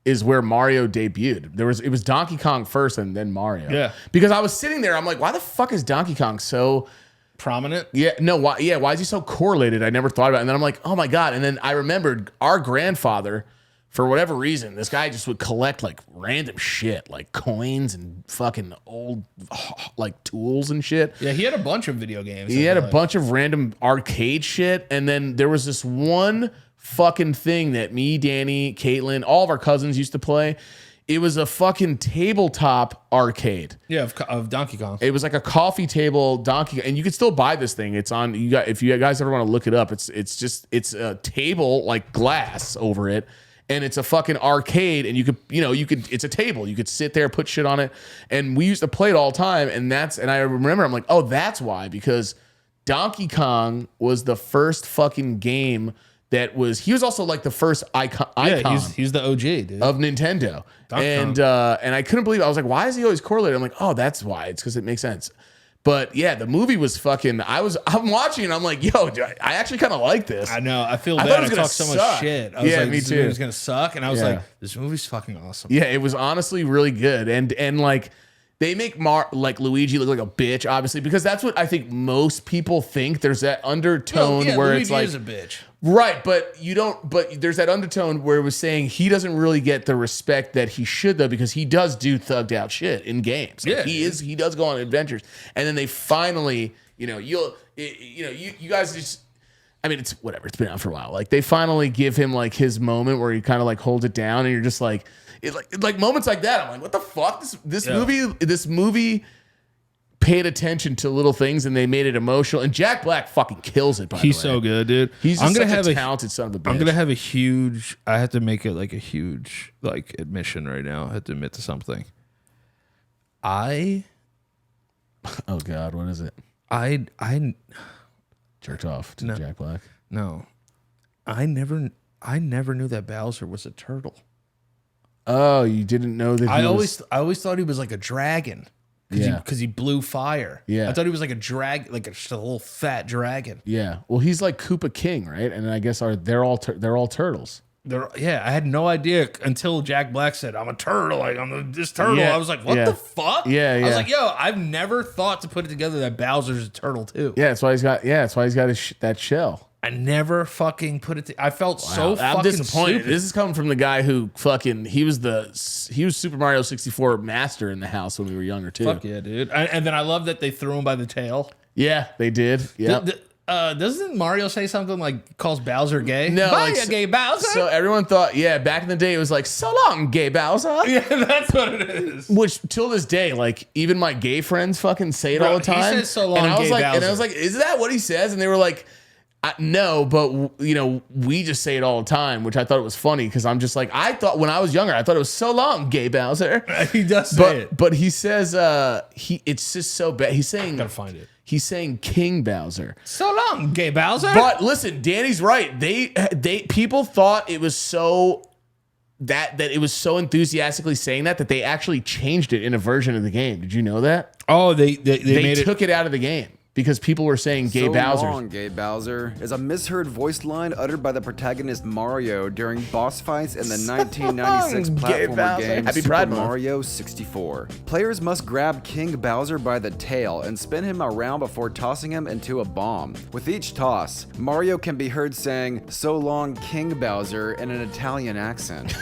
is where Mario debuted. It was Donkey Kong first and then Mario. Yeah. Because I was sitting there, I'm like, why the fuck is Donkey Kong so prominent? Yeah, no, why is he so correlated? I never thought about it. And then I'm like, oh my God. And then I remembered our grandfather, for whatever reason, this guy just would collect like random shit, like coins and fucking old like tools and shit. Yeah, he had a bunch of video games. He had a bunch of random arcade shit. And then there was this one fucking thing that me, Danny, Caitlin, all of our cousins used to play. It was a fucking tabletop arcade. Yeah, of Donkey Kong. It was like a coffee table Donkey, and you can still buy this thing. It's on. If you guys ever want to look it up, it's a table like glass over it, and it's a fucking arcade. And you could it's a table. You could sit there, put shit on it, and we used to play it all the time. And I remember I'm like, oh, that's why, because Donkey Kong was the first fucking game. He was also like the first icon. Yeah, he's the OG, dude. Of Nintendo. And I couldn't believe it. I was like, why is he always correlated? I'm like, oh, that's why. It's because it makes sense. But yeah, the movie was fucking. I'm watching and I'm like, yo, I actually kind of like this. I know. I feel bad. I talked so much shit. I was like, me this too. movie's gonna suck, and I was like, this movie's fucking awesome. Yeah, it was honestly really good, and like. They make like Luigi look like a bitch, obviously, because that's what I think most people think. There's that undertone where Luigi it's like is a bitch. Right, but you don't. But there's that undertone where it was saying he doesn't really get the respect that he should, though, because he does do thugged out shit in games. Like, he does go on adventures, and then they finally, you guys just. I mean, it's whatever. It's been out for a while. Like they finally give him like his moment where he kind of like holds it down, and you're just like, like moments like that. I'm like, what the fuck? This movie paid attention to little things, and they made it emotional. And Jack Black fucking kills it. By the way, he's so good, dude. He's such a talented son of a bitch. I'm gonna have a huge. I have to make it like a huge like admission right now. I have to admit to something. Oh God, what is it? I jerked off to Jack Black. No, I never knew that Bowser was a turtle. Oh, you didn't know that? I always thought he was like a dragon. Because he blew fire. Yeah, I thought he was like a drag, like a little fat dragon. Yeah, well, he's like Koopa King, right? And I guess they're all turtles. I had no idea until Jack Black said, "I'm a turtle. Like I'm this turtle." Yeah, I was like, "What the fuck?" Yeah, I was like, "Yo, I've never thought to put it together that Bowser's a turtle too." Yeah, that's why he's got. Yeah, that's why he's got that shell. I never fucking put it. I felt so I'm fucking disappointed. stupid. This is coming from the guy who fucking he was Super Mario 64 master in the house when we were younger too. Fuck yeah, dude! And then I love that they threw him by the tail. Yeah, they did. Yeah. Doesn't Mario say something like calls Bowser gay? No, Bye, gay Bowser. So everyone thought, back in the day, it was like, so long, gay Bowser. Yeah, that's what it is. Which till this day, like even my gay friends fucking say it all the time. He says so long, and I was gay like, Bowser. And I was like, is that what he says? And they were like, no, but we just say it all the time, which I thought it was funny because I'm just like, I thought when I was younger, I thought it was so long, gay Bowser. He does say it, but he says it's just so bad. He's saying, I gotta find it. He's saying King Bowser. So long, gay Bowser. But listen, Danny's right. People thought it was so that it was so enthusiastically saying that they actually changed it in a version of the game. Did you know that? Oh, they took it out of the game. because people were saying gay So Bowser. long, gay Bowser is a misheard voice line uttered by the protagonist Mario during boss fights in the 1996 Gay platformer Bowser. game Happy Super Pride Month. Mario 64. Players must grab King Bowser by the tail and spin him around before tossing him into a bomb. With each toss, Mario can be heard saying, "So long, King Bowser," in an Italian accent.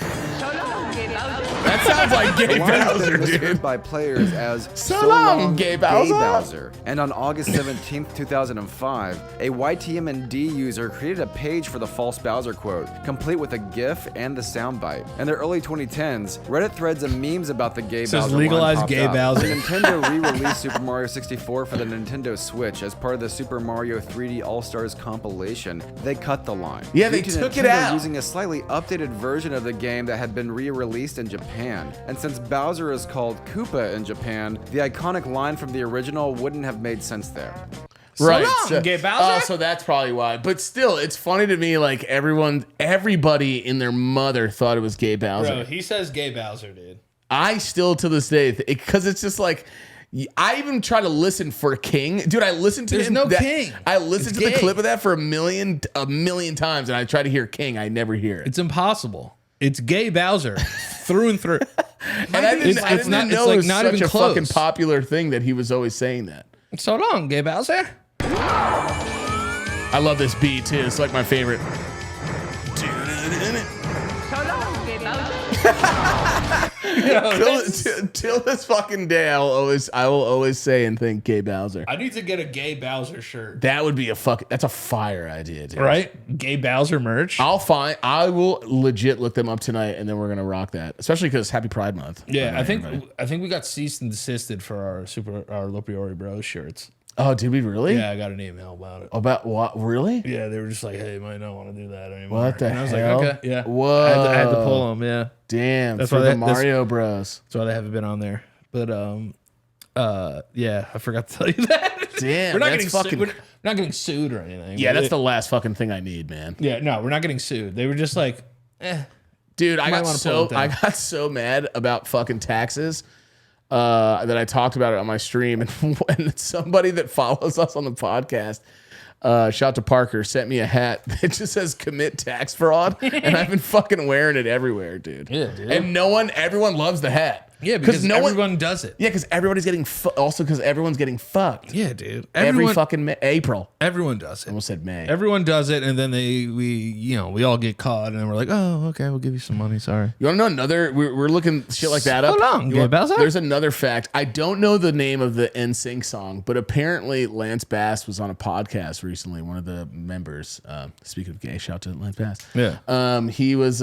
That sounds like gay The line has Bowser, been misheard dude. by players as So long, gay Bowser." And on August 17th, 2005, a YTMND user created a page for the false Bowser quote, complete with a GIF and the soundbite. In the early 2010s, Reddit threads and memes about the gay Says Bowser legalize line popped gay up. Bowser. Nintendo re-released Super Mario 64 for the Nintendo Switch as part of the Super Mario 3D All-Stars compilation. They cut the line. Yeah, they Due to took it Nintendo out. using a slightly updated version of the game that had been re-released in Japan. And since Bowser is called Koopa in Japan, the iconic line from the original wouldn't have made sense there. Right. long, gay Bowser. Oh, so that's probably why. But still, it's funny to me, like everybody in their mother thought it was gay Bowser. Bro, he says gay Bowser, dude. I still to this day, because it's just like, I even try to listen for King. Dude, I listened to There's him. no King. I listened It's to the gay. clip of that for a million times, and I try to hear King. I never hear it. It's impossible. It's gay Bowser through and through. And I didn't It's not- know it's like it was not such even a fucking close. popular thing that he was always saying that. So long, gay Bowser. I love this beat too. It's like my favorite. Till this fucking day, I will always say and think gay Bowser. I need to get a gay Bowser shirt. That would be that's a fire idea, dude. Right? Gay Bowser merch. I will legit look them up tonight, and then we're gonna rock that. Especially because Happy Pride Month. Yeah, By the way, I everybody. think we got ceased and desisted for our LoPriore Bros shirts. Oh, did we really? Yeah, I got an email about it. About what? Really? Yeah, they were just like, "Hey, you might not want to do that anymore." What the and I was hell? like, "Okay, yeah." Whoa. I had to pull them. Yeah, Damn. That's for why the that's- Mario Bros. that's why they haven't been on there. But yeah, I forgot to tell you that. Damn, we're not that's getting fucking- sued. We're not getting sued or anything. Yeah, But that's the last fucking thing I need, man. Yeah, no, we're not getting sued. They were just like, Dude, I Might got wanna pull it down. I got so mad about fucking taxes that I talked about it on my stream, and when somebody that follows us on the podcast, shout out to Parker, sent me a hat that just says "commit tax fraud," and I've been fucking wearing it everywhere, dude. Yeah, dude. And everyone loves the hat. yeah, because everyone one, does it. yeah, because everybody's getting also because everyone's getting fucked. Yeah, dude. Every fucking April. everyone does it. Almost said May. Everyone does it, and then we all get caught, and then we're like, oh, okay, we'll give you some money. Sorry. You want to know another? We're looking shit like that up. Hold on, You want- Bowser? There's another fact. I don't know the name of the NSYNC song, but apparently Lance Bass was on a podcast recently. One of the members. Speaking of gay, shout out to Lance Bass. Yeah. He was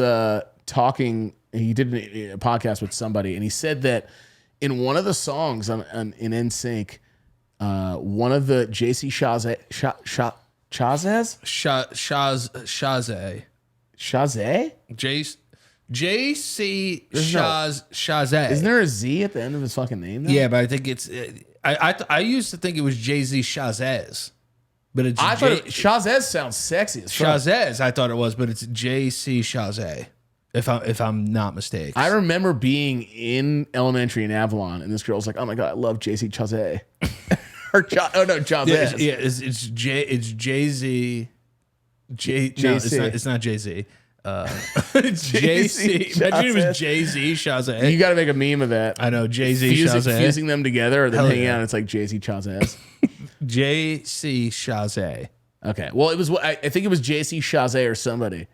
talking. He did a podcast with somebody, and he said that in one of the songs in NSYNC, one of the JC Chazé. Chazé? JC no- Shazay. Isn't there a Z at the end of his fucking name? Though? Yeah, but I think it's. I used to think it was Jay Z Shazaz, but it's I thought Chazé sounds sexy as fuck. Shazaz. I thought it was, but it's JC Shazay. If I'm not mistaken. I remember being in elementary in Avalon, and this girl was like, "Oh my god, I love JC Chazé." Chazé. It's Jay Z. No, it's not Jay Z. It's Jay Z. Imagine it was Jay Z Shazay. You got to make a meme of that. I know Jay Z Shazay. Fusing them together, or then Hell hanging yeah. out. And it's like JC Chazé. JC Shazay. Okay, well, it was. I think it was JC Chazé or somebody,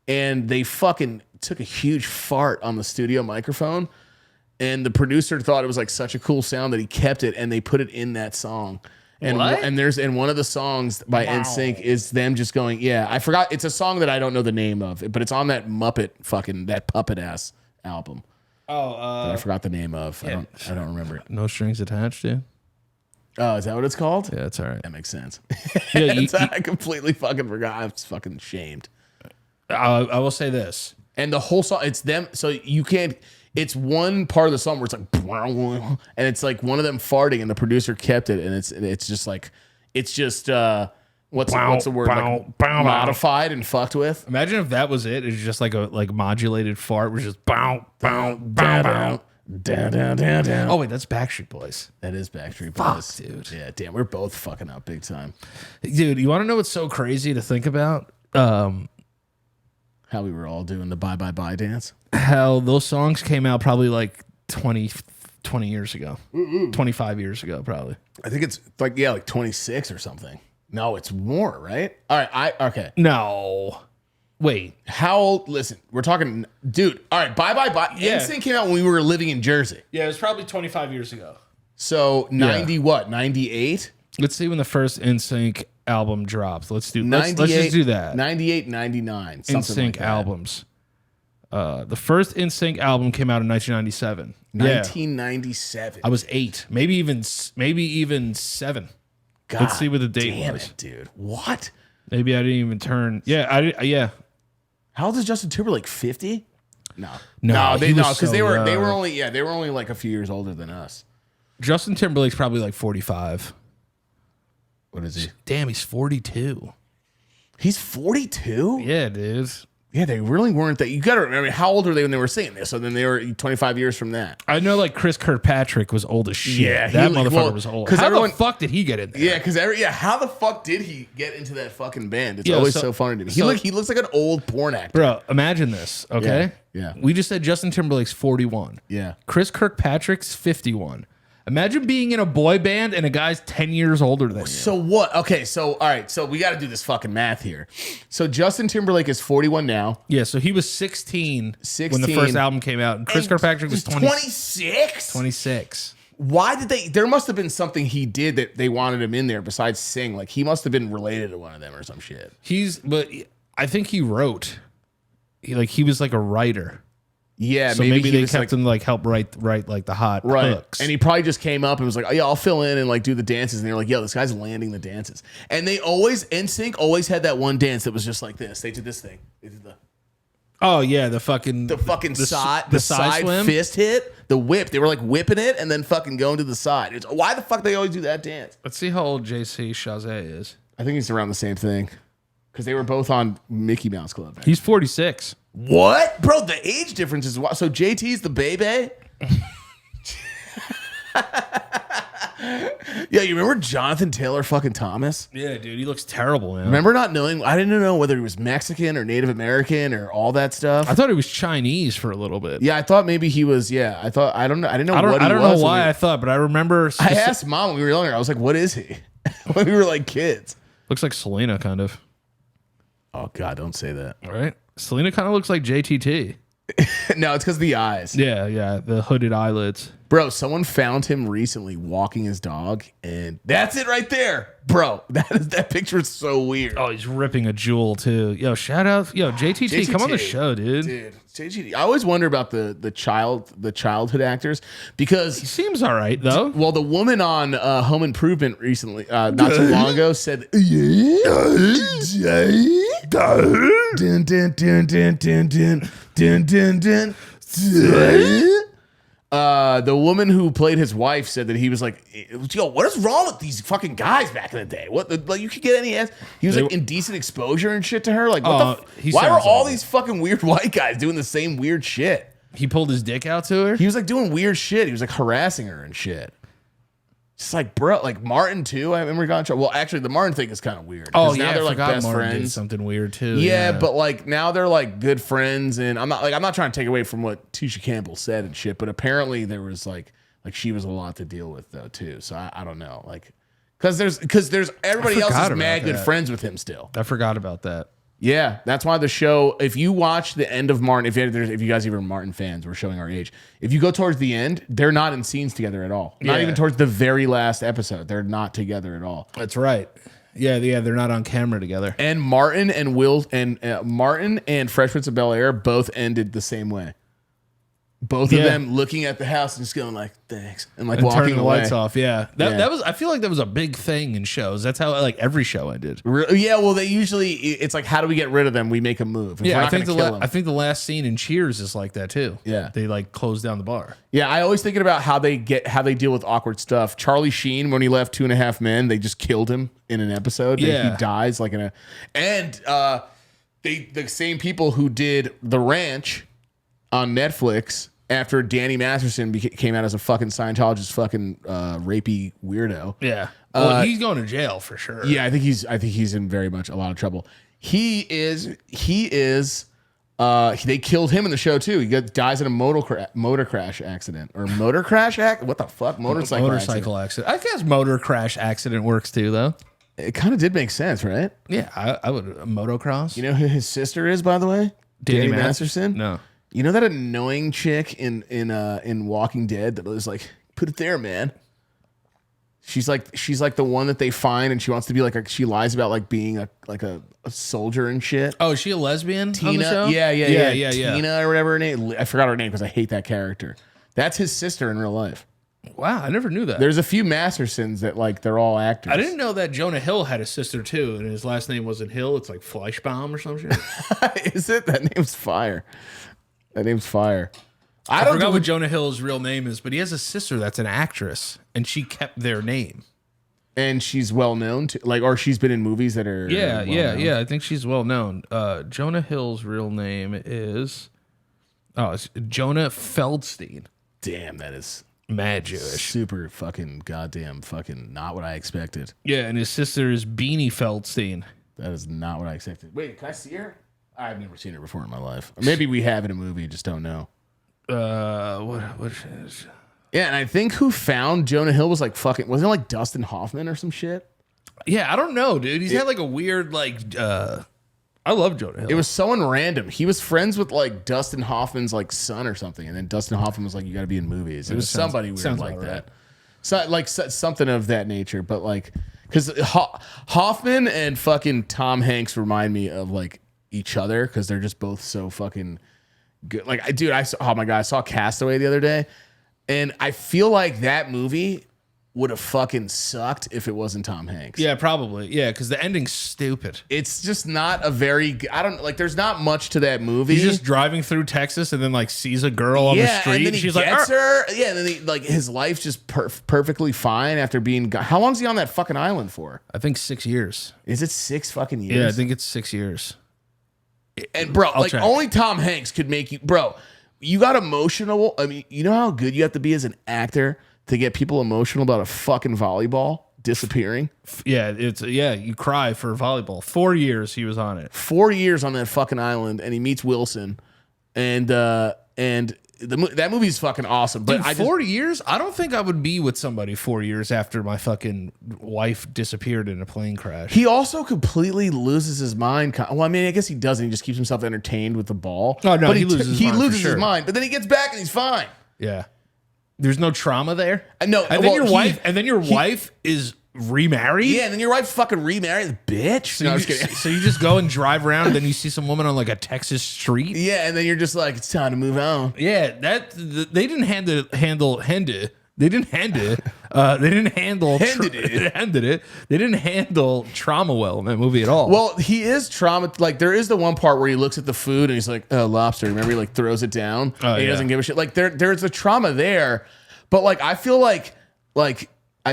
and they fucking took a huge fart on the studio microphone, and the producer thought it was like such a cool sound that he kept it, and they put it in that song. And What? and one of the songs by NSYNC is them just going, yeah, I forgot. It's a song that I don't know the name of, but it's on that that puppet ass album. Oh, That I forgot the name of. I don't remember it. no strings attached, dude. Oh, is that what it's called? Yeah, that's all right. That makes sense. Yeah, I completely fucking forgot. I was fucking shamed. I will say this. And the whole song, it's them. So you can't. It's one part of the song where it's like, and it's like one of them farting, and the producer kept it, and it's just like, it's just what's the word, like modified and fucked with. Imagine if that was it. It's just like a modulated fart, which is bow bow bow bow. Down, down, down, down. Oh wait, that's Backstreet Boys. That is Backstreet Fuck, Boys. dude. Yeah, damn, we're both fucking up big time. Dude, you want to know what's so crazy to think about? How we were all doing the bye bye bye dance. How those songs came out probably like 20 years ago. 25 years ago, probably. I think it's like, yeah, like 26 or something. No, it's more, right? All right, okay. No. Wait. How old? Listen, we're talking, dude. All right, bye bye bye. Yeah. NSYNC came out when we were living in Jersey. Yeah, it was probably 25 years ago. So 90 what? 98? Let's see when the first NSYNC album dropped. Let's just do that. 98, 99. Something NSYNC like that. albums. The first NSYNC album came out in 1997. 1997. I was 8, maybe even 7. God, Let's see what the date damn was. it, dude. What? Maybe I didn't even turn. Yeah. How old is Justin Timberlake? 50? No, No, he was because so they were young. only like a few years older than us. Justin Timberlake's probably like 45. What is he? Damn, he's 42. He's 42? Yeah, dude. Yeah, they really weren't that. You got to remember, how old were they when they were saying this? So then they were 25 years from that. I know, like Chris Kirkpatrick was old as shit. Yeah, that he- motherfucker well, was old. 'cause How everyone- the fuck did he get in there? Yeah, because how the fuck did he get into that fucking band? It's Yeah, always so- so funny to me. so- He looks like an old porn actor. Bro, imagine this, okay? Yeah. We just said Justin Timberlake's 41. Yeah. Chris Kirkpatrick's 51. Imagine being in a boy band and a guy's 10 years older than you. So what? Okay, so all right, so we got to do this fucking math here. So Justin Timberlake is 41 now. Yeah, so he was 16 when the 16. first album came out. And Chris Kirkpatrick was 26. 26. Why did they? There must have been something he did that they wanted him in there besides sing. Like he must have been related to one of them or some shit. But I think he wrote. He was like a writer. Yeah, So maybe he they was kept him like help write like the hot right. hooks. And he probably just came up and was like, "Oh yeah, I'll fill in and like do the dances." And they're like, "Yo, this guy's landing the dances." And they always NSYNC always had that one dance that was just like this. They did this thing. They did Oh yeah, the fucking side side swim? fist hit, the whip. They were like whipping it and then fucking going to the side. It's, why the fuck they always do that dance? Let's see how old JC Chazé is. I think it's around the same thing because they were both on Mickey Mouse Club. He's 46. What, bro? The age difference is wild. So JT's the baby. Yeah, you remember Jonathan Taylor fucking Thomas? Yeah, dude, he looks terrible, man. Remember not knowing? I didn't know whether he was Mexican or Native American or all that stuff. I thought he was Chinese for a little bit. Yeah, I thought maybe he was. Yeah, I thought I don't know. I didn't know what he was. I don't know when why we- I thought, but I remember. I asked mom when we were younger. I was like, "What is he?" When we were like kids. Looks like Selena, kind of. Oh God, don't say that. All right, Selena kind of looks like JTT. No, it's because of the eyes. Yeah, the hooded eyelids. Bro, someone found him recently walking his dog, and that's it right there, bro. That picture is so weird. Oh, he's ripping a jewel too. Yo, shout out, JTT, come on the show, dude. Dude, JGD. I always wonder about the childhood actors because He seems all right though. well, the woman on Home Improvement recently, not too long ago, said, "Yeah, dun, dun, dun, dun, dun, dun, dun, dun, dun, dun." The woman who played his wife said that he was like, "Yo, what is wrong with these fucking guys back in the day? Like you could get any ass." He was like indecent exposure and shit to her. Like, what he why were sounds all like these fucking weird white guys doing the same weird shit? He pulled his dick out to her. He was like doing weird shit. He was like harassing her and shit. It's like, bro, like Martin too. I remember he got in trouble. Well, actually, the Martin thing is kind of weird. 'cause now I they're like forgot best Martin did friends. something weird too. Yeah, but like now they're like good friends, and I'm not trying to take away from what Tisha Campbell said and shit, but apparently there was like she was a lot to deal with though too. So I don't know, like because there's everybody else forgot is about mad good that. friends with him still. I forgot about that. Yeah, that's why the show. If you watch the end of Martin, if you guys even are Martin fans, we're showing our age. If you go towards the end, they're not in scenes together at all. Not Yeah. even towards the very last episode, they're not together at all. That's right. Yeah, they're not on camera together. And Martin and Will and Martin and Fresh Prince of Bel-Air both ended the same way. Both of Yeah. them looking at the house and just going like, "Thanks," and like And walking turning the away. lights off. Yeah. Yeah. That was. I feel like that was a big thing in shows. That's how like every show ended. Yeah, well, they usually it's like, how do we get rid of them? We make a move. If we're Yeah, not gonna kill them. I think the last scene in Cheers is like that too. Yeah. They like close down the bar. Yeah, I always thinking about how they deal with awkward stuff. Charlie Sheen, when he left 2.5 Men, they just killed him in an episode. Yeah. He dies like the same people who did The Ranch on Netflix after Danny Masterson came out as a fucking Scientologist, fucking rapey weirdo. Yeah. Well, he's going to jail for sure. Yeah, I think he's in very much a lot of trouble. He is. They killed him in the show too. He dies in a motor crash accident or motor crash What the fuck? Motorcycle accident. I guess motor crash accident works too, though. It kind of did make sense, right? Yeah, I would motocross. You know who his sister is, by the way? Danny Masterson. No. You know that annoying chick in Walking Dead that was like, put it there, man. She's like the one that they find, and she wants to be like she lies about like being a soldier and shit. Oh, is she a lesbian? Tina, on the show? Yeah. Tina or whatever her name. I forgot her name because I hate that character. That's his sister in real life. Wow, I never knew that. There's a few Mastersons that like they're all actors. I didn't know that Jonah Hill had a sister too, and his last name wasn't Hill. It's like Fleischbaum or some shit. Is it? That name's fire. I forgot what Jonah Hill's real name is, but he has a sister that's an actress, and she kept their name. And she's well known to or she's been in movies that are yeah. I think she's well known. Jonah Hill's real name is it's Jonah Feldstein. Damn, that is mad Jewish. Super fucking goddamn fucking not what I expected. Yeah, and his sister is Beanie Feldstein. That is not what I expected. Wait, can I see her? I've never seen her before in my life. Or maybe we have in a movie, just don't know. What is? Yeah, and I think who found Jonah Hill was like fucking, wasn't it like Dustin Hoffman or some shit? Yeah, I don't know, dude. He's had like a weird I love Jonah Hill. It was someone random. He was friends with like Dustin Hoffman's like son or something, and then Dustin Hoffman was like, "You got to be in movies." It was somebody weird like that, something of that nature. But like, because Hoffman and fucking Tom Hanks remind me of like each other because they're just both so fucking good. Like, I saw Castaway the other day, and I feel like that movie would have fucking sucked if it wasn't Tom Hanks. Yeah, probably. Yeah, because the ending's stupid. It's just not a very, there's not much to that movie. He's just driving through Texas and then like sees a girl on the street. And then she's gets like, her. Yeah, and then his life's just perfectly fine after being, how long's he on that fucking island for? I think 6 years. Is it 6 fucking years? Yeah, I think it's 6 years. And bro, only Tom Hanks could make you, bro, you got emotional. I mean, you know how good you have to be as an actor to get people emotional about a fucking volleyball disappearing? Yeah, you cry for volleyball. 4 years he was on it. 4 years on that fucking island, and he meets Wilson, and that movie's fucking awesome. But Dude, 4 years? I don't think I would be with somebody 4 years after my fucking wife disappeared in a plane crash. He also completely loses his mind. Well, I mean, I guess he doesn't. He just keeps himself entertained with the ball. Oh, no, but he loses his mind. But then he gets back and he's fine. Yeah. There's no trauma there. No, and then your wife is remarried. Yeah, and then your wife's fucking remarried, bitch. So, I'm just kidding. So you just go and drive around, and then you see some woman on like a Texas street. Yeah, and then you're just like, it's time to move on. Yeah, they didn't handle Hende. They didn't handle. They didn't handle. They didn't handle trauma well in that movie at all. Well, he is trauma. Like there is the one part where he looks at the food and he's like, "Oh, lobster." Remember, he like throws it down. And he doesn't give a shit. Like there's a trauma there, but like I feel like you I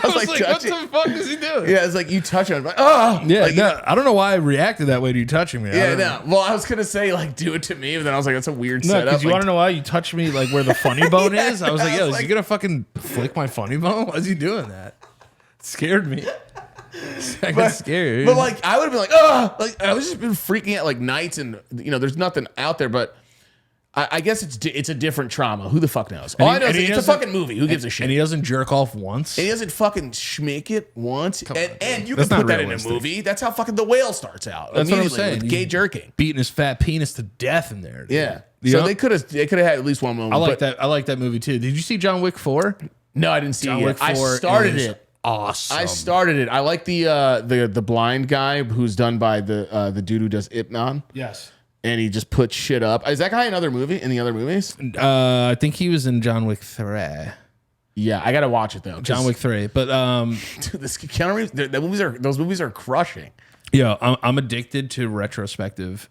was like what the fuck is he doing? Yeah, it's like you touch him. I'm like, oh, yeah. Like, no, I don't know why I reacted that way to you touching me. Yeah, no. Well, I was gonna say like do it to me, but then I was like, that's a weird setup. Because you like, want to know why you touched me like where the funny bone is? I was like, yo, is he gonna fucking flick my funny bone? Why is he doing that? It scared me. I got scared. But like I would have been like, oh, like I was just been freaking out like nights, and there's nothing out there, but. I guess it's a different trauma. Who the fuck knows? All I know is it's a fucking movie. Who gives a shit? And he doesn't jerk off once. And he doesn't fucking schmake it once. And you can put that in a movie. That's how fucking The Whale starts out. That's what I'm saying. With gay jerking, beating his fat penis to death in there. Dude. Yeah. So they could have had at least one moment. I like that movie too. Did you see John Wick 4? No, I didn't see John it. Wick 4 I started it. Awesome. I started it. I like the blind guy who's done by the dude who does Ip Man. Yes. And he just puts shit up. Is that guy in the other movies? I think he was in John Wick 3. Yeah, I gotta watch it though. John Wick 3. But dude, this Keanu Reeves, those movies are crushing. Yeah, I'm addicted to retrospective.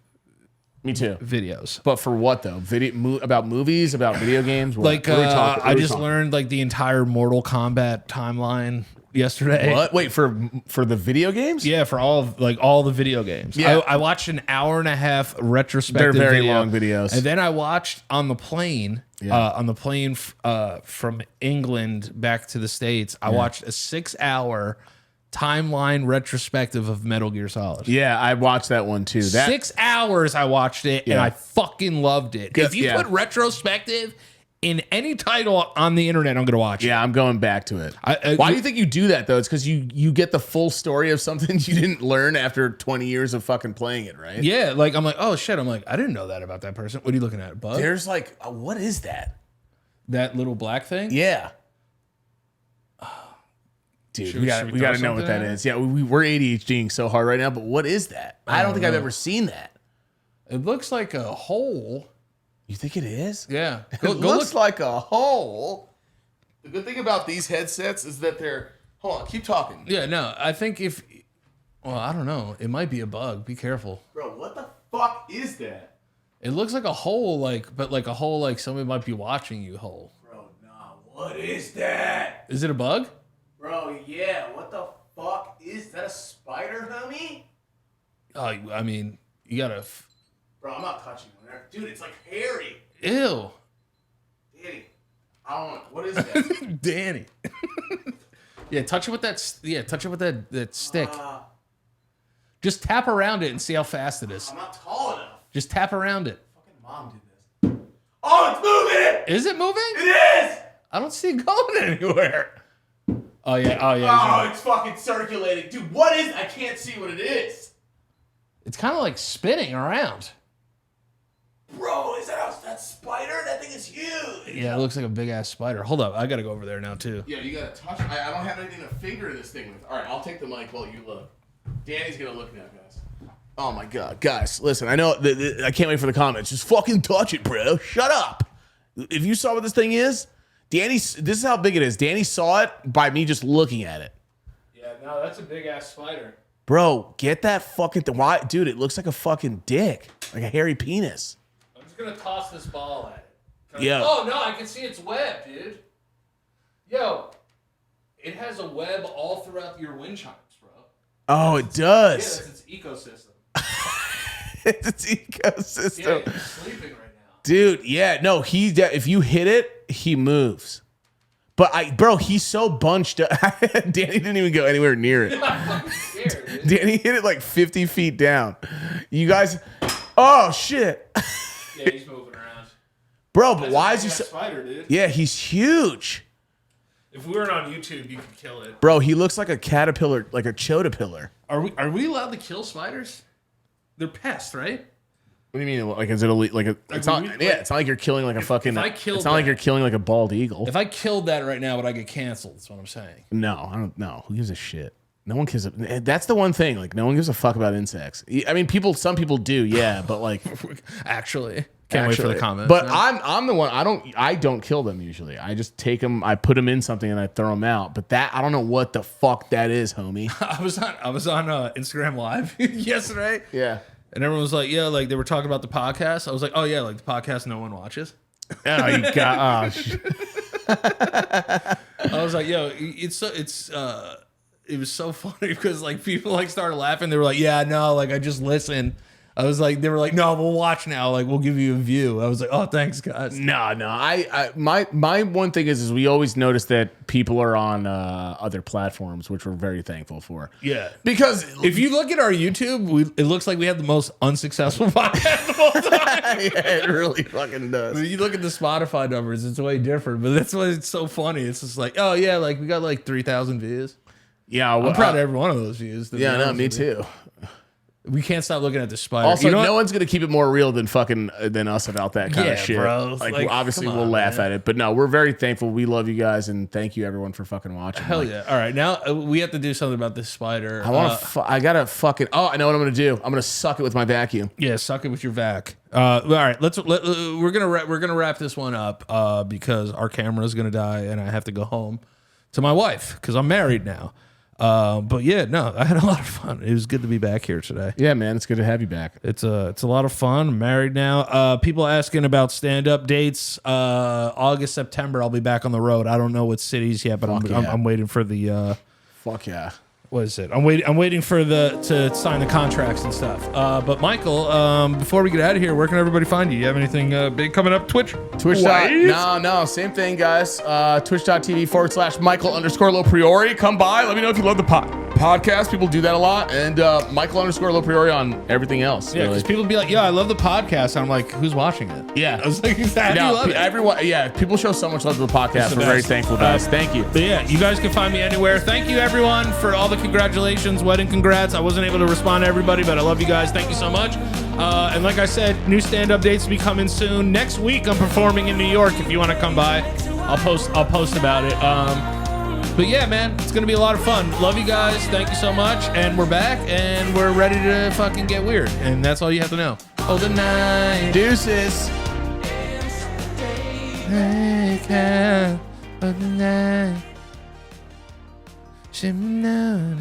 Me too. Videos. But for what though? About movies, about video games. What? Like I just learned like the entire Mortal Kombat timeline yesterday. What? Wait, for the video games? Yeah, for all the video games. Yeah. I watched an hour and a half retrospective. They're very video, long videos. and then I watched on the plane. Yeah. From England back to the States, I watched a 6-hour timeline retrospective of Metal Gear Solid. Yeah, I watched that one too. 6 hours I watched it, and I fucking loved it. If you put retrospective in any title on the internet, I'm going to watch it. Yeah, I'm going back to it. Why do you think you do that, though? It's because you get the full story of something you didn't learn after 20 years of fucking playing it, right? Yeah, like, I'm like, oh, shit. I'm like, I didn't know that about that person. What are you looking at, bug? There's like, what is that? That little black thing? Yeah. Dude, we got to know what that is. Yeah, we're ADHDing so hard right now, but what is that? I don't think I've ever seen that. It looks like a hole. You think it is? Yeah. It looks like a hole. The good thing about these headsets is that they're... Hold on, keep talking. Yeah, no, I think well, I don't know. It might be a bug. Be careful. Bro, what the fuck is that? It looks like a hole, but like a hole like somebody might be watching you hole. Bro, nah, what is that? Is it a bug? Bro, yeah, what the fuck is that? A spider, homie? Oh, I mean, you gotta... Bro, I'm not touching one. Dude, it's like hairy. Ew. Danny, I don't know. What is that? Danny. Yeah, touch it with that. Yeah, touch it with that stick. Just tap around it and see how fast it is. I'm not tall enough. Just tap around it. Fucking mom did this. Oh, it's moving! Is it moving? It is! I don't see it going anywhere. Oh yeah. Oh, it's fucking circulating. Dude, what is... I can't see what it is. It's kind of like spinning around. Bro, is that spider? That thing is huge. Yeah, it looks like a big ass spider. Hold up, I gotta go over there now too. Yeah, you gotta touch. I don't have anything to finger this thing with. All right, I'll take the mic while you look. Danny's gonna look now, guys. Oh my god, guys, listen. I know. I can't wait for the comments. Just fucking touch it, bro. Shut up. If you saw what this thing is, Danny. This is how big it is. Danny saw it by me just looking at it. Yeah, no, that's a big ass spider. Bro, get that fucking thing. Why, dude? It looks like a fucking dick, like a hairy penis. I'm just gonna toss this ball at it. Yeah. Oh no, I can see its web, dude. Yo, it has a web all throughout your wind chimes, bro. Oh, it Yeah, does. that's its ecosystem. It's its ecosystem. Yeah, you're sleeping right now. Dude, yeah, no, if you hit it, he moves. But bro, he's so bunched up. Danny didn't even go anywhere near it. I'm fucking scared, dude. Danny hit it like 50 feet down. You guys, oh shit. Yeah, he's moving around. Bro, but That's why a is he big-ass so... spider, dude. Yeah, he's huge. If we weren't on YouTube, you could kill it. Bro, he looks like a caterpillar, like a chotapillar. Are we allowed to kill spiders? They're pests, right? What do you mean? Like, is it like a? It's not. Yeah, it's not like you're killing like a fucking. I killed it's not like that- you're killing like a bald eagle. If I killed that right now, would I get canceled? That's what I'm saying. No, I don't know. Who gives a shit? No one gives a. That's the one thing. Like, no one gives a fuck about insects. I mean, some people do, yeah, but like, Actually, can't wait for the comments. But man. I'm the one. I don't kill them usually. I just take them. I put them in something and I throw them out. But I don't know what the fuck that is, homie. I was on Instagram Live yesterday. Yeah. And everyone was like, yeah, like they were talking about the podcast. I was like, oh yeah, like the podcast no one watches. Oh, you got. I was like, yo, it was so funny because like people like started laughing. They were like, yeah, no, like I just listen. I was like, they were like, no, we'll watch now. Like we'll give you a view. I was like, oh, thanks, guys. No. My one thing is we always notice that people are on other platforms, which we're very thankful for. Yeah. Because If you look at our YouTube, it looks like we have the most unsuccessful podcast of all time. yeah, it really fucking does. You look at the Spotify numbers, it's way different, but that's why it's so funny. It's just like, oh yeah, like we got like 3,000 views. Yeah, I'm proud of every one of those views. to be Yeah, no, honest me with you. too. We can't stop looking at the spider. Also, You know no what? one's gonna keep it more real than us about that kind Yeah, of shit. bro. Like, Like, obviously, come we'll on, laugh man. at it, but no, we're very thankful. We love you guys, and thank you everyone for fucking watching. Hell Like, yeah! All right, now we have to do something about this spider. I want to. I gotta fucking. Oh, I know what I'm gonna do. I'm gonna suck it with my vacuum. Yeah, suck it with your vac. All right, we're gonna wrap this one up because our camera's gonna die and I have to go home to my wife because I'm married now. But yeah, no, I had a lot of fun. It was good to be back here today. Yeah, man, it's good to have you back. It's a lot of fun. I'm married now. People asking about stand-up dates. August, September, I'll be back on the road. I don't know what cities yet, but Fuck yeah. I'm waiting for the Fuck yeah. What is it? I'm waiting for to sign the contracts and stuff. But Michael, before we get out of here, where can everybody find you? You have anything big coming up? Twitch? No, same thing, guys. Twitch.tv/Michael_LoPriore. Come by. Let me know if you love the podcast. People do that a lot. And Michael_LoPriore on everything else. Yeah, because people be like, "Yeah, I love the podcast." I'm like, "Who's watching it?" Yeah, I was like, "Exactly, no, love it." Everyone. Yeah, people show so much love to the podcast. We're very thankful, guys. Thank you. But yeah, you guys can find me anywhere. Thank you, everyone, for all the congratulations, wedding congrats. I wasn't able to respond to everybody, but I love you guys. Thank you so much. And like I said, new stand-up dates will be coming soon. Next week, I'm performing in New York. If you want to come by, I'll post about it. But yeah, man, it's gonna be a lot of fun. Love you guys. Thank you so much. And we're back, and we're ready to fucking get weird. And that's all you have to know. Oh, the night. Deuces. Shimmy now,